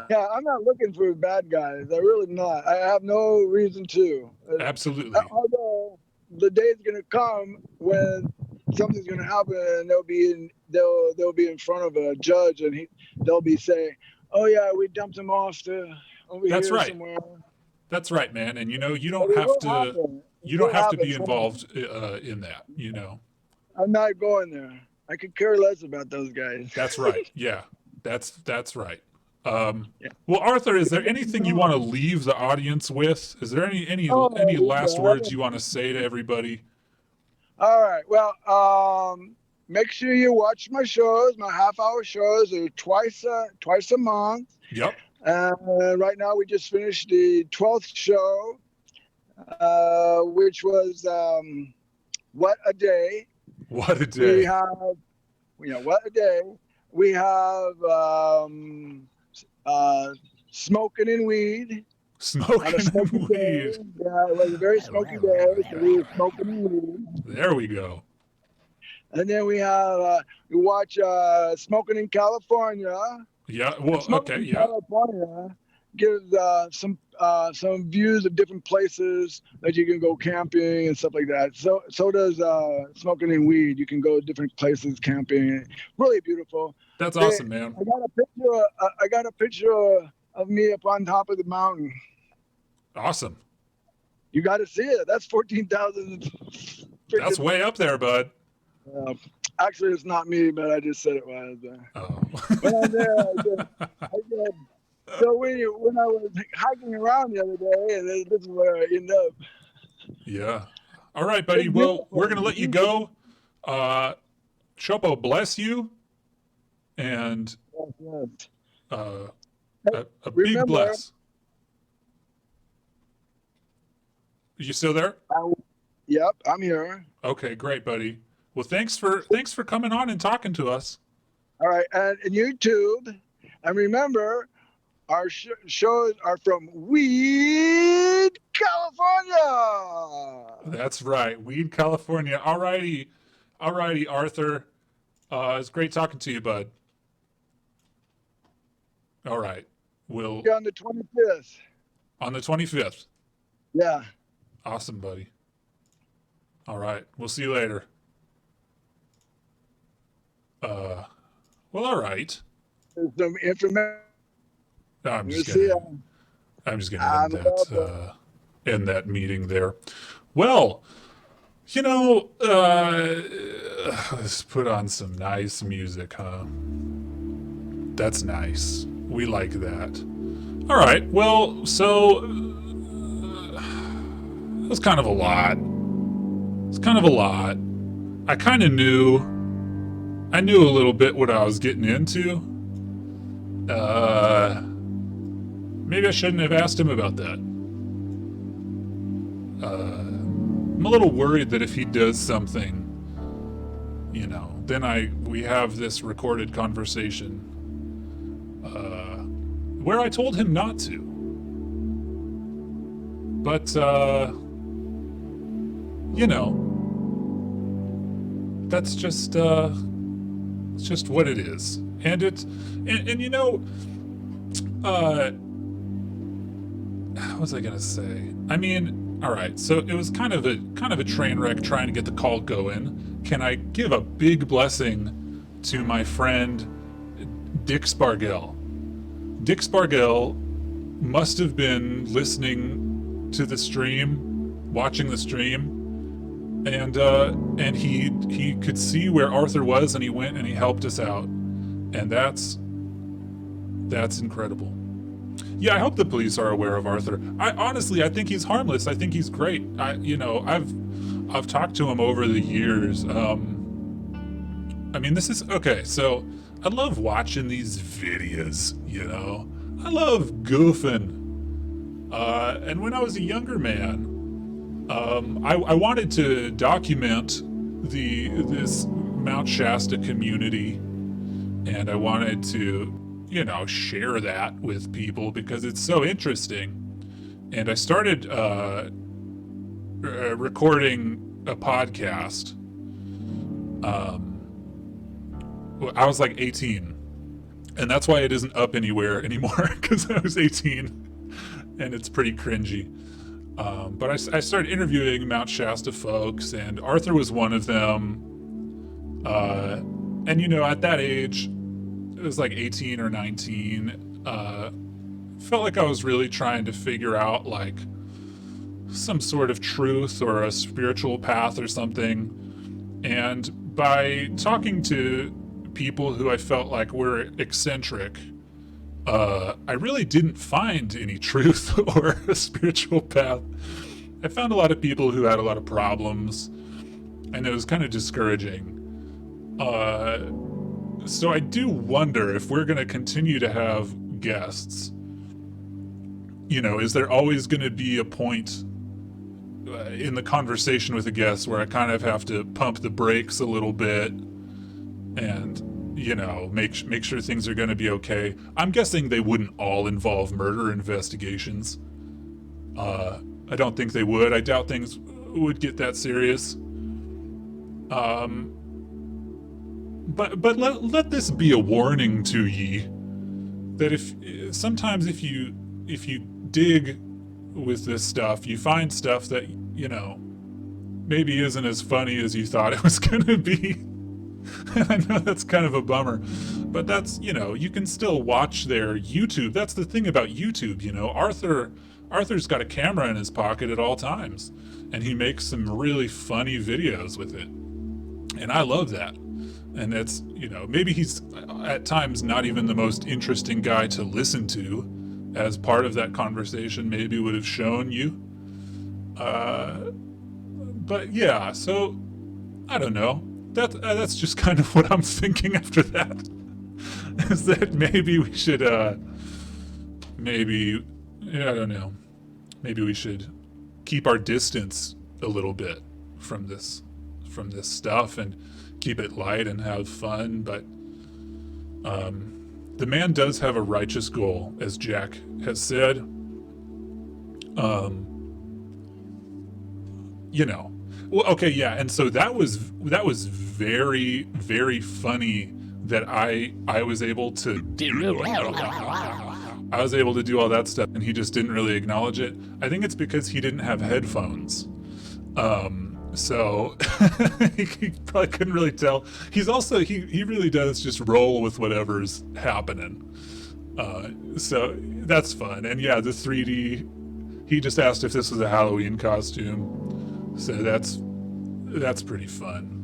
Yeah, I'm not looking for bad guys. I'm really not. I have no reason to. Absolutely. Although the day's gonna come when something's gonna happen and they'll be in front of a judge and they'll be saying, "Oh yeah, we dumped him off over That's here right. somewhere." That's right, man. And you don't have to be involved in that. I'm not going there. I could care less about those guys. That's right. Yeah, that's right. Well, Arthur, is there anything you want to leave the audience with? Is there any last words you want to say to everybody? All right. Well, make sure you watch my shows. My half-hour shows are twice a month. Yep. Right now, we just finished the 12th show, which was What a Day. What a day. What a day. We have smoking and weed. Smoking and weed. Yeah, it was a very smoky day, so we were smoking and weed. There we go. And then we watch Smoking in California. Yeah, well, Smoking okay, in yeah. California gives some views of different places that you can go camping and stuff like that. So does smoking and weed. You can go to different places camping. Really beautiful. That's awesome, man. I got a picture of me up on top of the mountain. Awesome. You got to see it. That's 14,000. That's way up there, bud. Actually, it's not me, but I just said it was. Oh. When I'm there, I said, so when I was hiking around the other day, and this is where I end up. Yeah. All right, buddy. Well, we're going to let you go. Chopo bless you. And a big bless. You still there? Yep, I'm here. Okay, great, buddy. Well, thanks for coming on and talking to us. All right, and YouTube, and remember, our shows are from Weed, California. That's right, Weed, California. All righty, Arthur. It's great talking to you, bud. All right, we'll on the 25th. On the 25th. Yeah. Awesome, buddy. All right, we'll see you later. Well, all right. There's some information. I'm just gonna end that meeting there. Well, let's put on some nice music, huh? That's nice. We like that. All right. Well, so it was kind of a lot. I kind of knew. I knew a little bit what I was getting into. Maybe I shouldn't have asked him about that. I'm a little worried that if he does something, then we have this recorded conversation where I told him not to. But, that's just, it's just what it is. And what was I gonna say? I mean, all right, so it was kind of a train wreck trying to get the call going. Can I give a big blessing to my friend Dick Spargell? Dick Spargell must have been listening to the stream, watching the stream, and he could see where Arthur was, and he went and he helped us out, and that's incredible. Yeah, I hope the police are aware of Arthur. I think he's harmless. I think he's great. I've talked to him over the years. This is okay. So I love watching these videos. I love goofing. And when I was a younger man, I wanted to document this Mt Shasta community, and I wanted to share that with people because it's so interesting. And I started recording a podcast. I was like 18, and that's why it isn't up anywhere anymore, because I was 18, and it's pretty cringy. But I started interviewing Mt Shasta folks, and Arthur was one of them. And at that age, it was like 18 or 19, felt like I was really trying to figure out like some sort of truth or a spiritual path or something. And by talking to people who I felt like were eccentric, I really didn't find any truth or a spiritual path. I found a lot of people who had a lot of problems, and it was kind of discouraging. So I do wonder if we're going to continue to have guests. Is there always going to be a point in the conversation with a guest where I kind of have to pump the brakes a little bit and, make sure things are going to be okay? I'm guessing they wouldn't all involve murder investigations. I don't think they would. I doubt things would get that serious. But let this be a warning to ye that if sometimes if you if you dig with this stuff, you find stuff that, you know, maybe isn't as funny as you thought it was going to be. And I know that's kind of a bummer, but that's, you know, you can still watch their YouTube. That's the thing about YouTube, you know. Arthur's got a camera in his pocket at all times, and he makes some really funny videos with it. And I love that. And that's, you know, maybe he's at times not even the most interesting guy to listen to, as part of that conversation maybe would have shown you. But yeah, so I don't know. That's just kind of what I'm thinking after that. Is that maybe we should, I don't know. Maybe we should keep our distance a little bit from this stuff and keep it light and have fun. But the man does have a righteous goal, as Jack has said. You know. Well, okay, yeah, and so that was very, very funny that I was able to do all that stuff, and he just didn't really acknowledge it. I think it's because he didn't have headphones. So he probably couldn't really tell. He's also, he really does just roll with whatever's happening. So that's fun. And yeah, the 3D, he just asked if this was a Halloween costume. So that's pretty fun.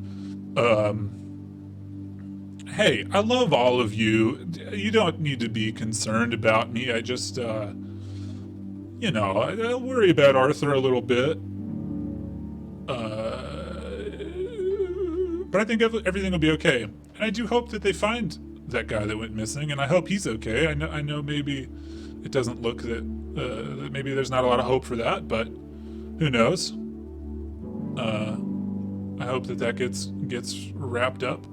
Hey, I love all of you. You don't need to be concerned about me. I just, you know, I worry about Arthur a little bit. But I think everything will be okay. And I do hope that they find that guy that went missing, and I hope he's okay. I know maybe it doesn't look that maybe there's not a lot of hope for that, but who knows? I hope that gets wrapped up.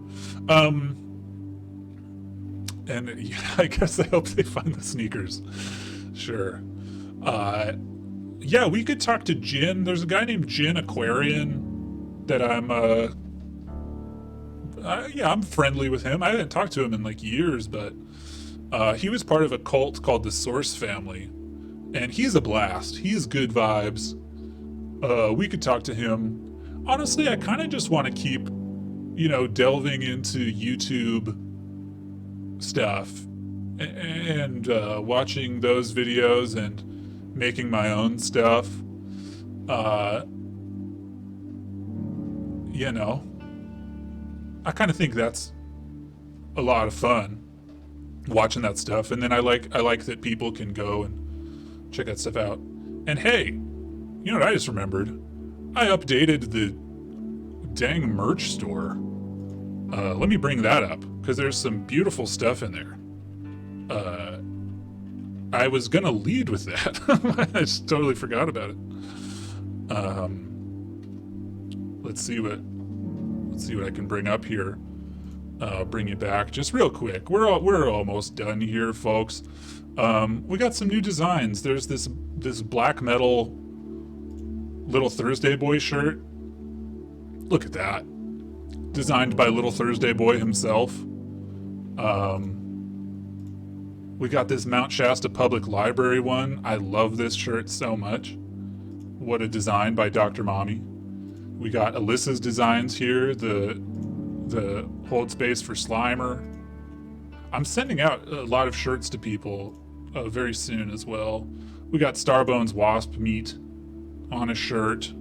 And yeah, I guess I hope they find the sneakers. Sure. Yeah, we could talk to Jin. There's a guy named Jin Aquarian that I'm friendly with him. I haven't talked to him in like years, but he was part of a cult called the Source Family, and he's a blast. He's good vibes. We could talk to him. Honestly, I kind of just want to keep, you know, delving into YouTube stuff and watching those videos and making my own stuff. You know, I kind of think that's a lot of fun, watching that stuff. And then I like that people can go and check that stuff out. And hey, you know what I just remembered? I updated the dang merch store. Let me bring that up, because there's some beautiful stuff in there. I was gonna lead with that. I just totally forgot about it. Let's see what I can bring up here. Bring you back just real quick. We're almost done here, folks. We got some new designs. There's this black metal Little Thursday Boy shirt. Look at that. Designed by Little Thursday Boy himself. We got this Mt Shasta Public Library one. I love this shirt so much. What a design by Dr. Mommy. We got Alyssa's designs here. The Hold Space for Slimer. I'm sending out a lot of shirts to people very soon as well. We got Starbone's Wasp Meat on a shirt.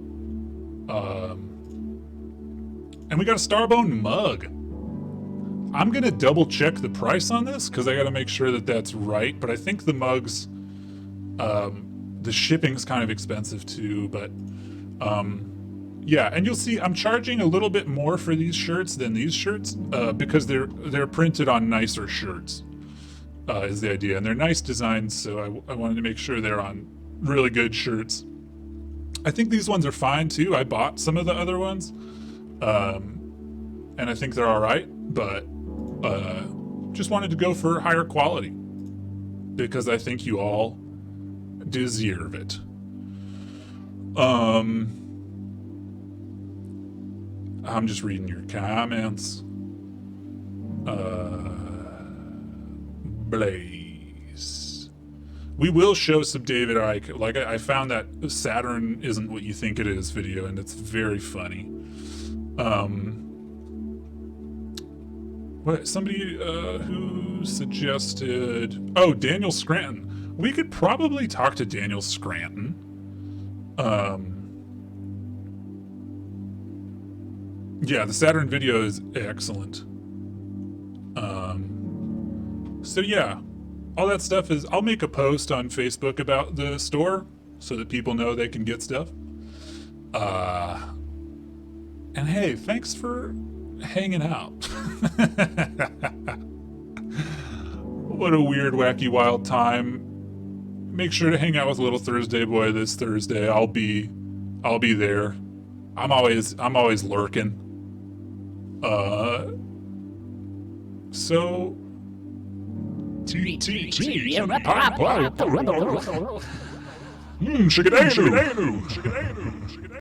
And we got a Starbone mug. I'm gonna double check the price on this because I gotta make sure that that's right. But I think the mugs, the shipping's kind of expensive too. But yeah, and you'll see I'm charging a little bit more for these shirts than these shirts because they're printed on nicer shirts. Is the idea, and they're nice designs. So I wanted to make sure they're on really good shirts. I think these ones are fine too. I bought some of the other ones, and I think they're all right. But just wanted to go for higher quality because I think you all deserve it. I'm just reading your comments. Blaze. We will show some David Icke. Like, I found that Saturn isn't what you think it is video, and it's very funny. What, somebody who suggested... Oh, Daniel Scranton. We could probably talk to Daniel Scranton. Yeah, the Saturn video is excellent. So yeah, all that stuff is... I'll make a post on Facebook about the store so that people know they can get stuff. And hey, thanks for hanging out. What a weird, wacky, wild time. Make sure to hang out with Little Thursday Boy this Thursday. I'll be there. I'm always lurking. So Shikadanu.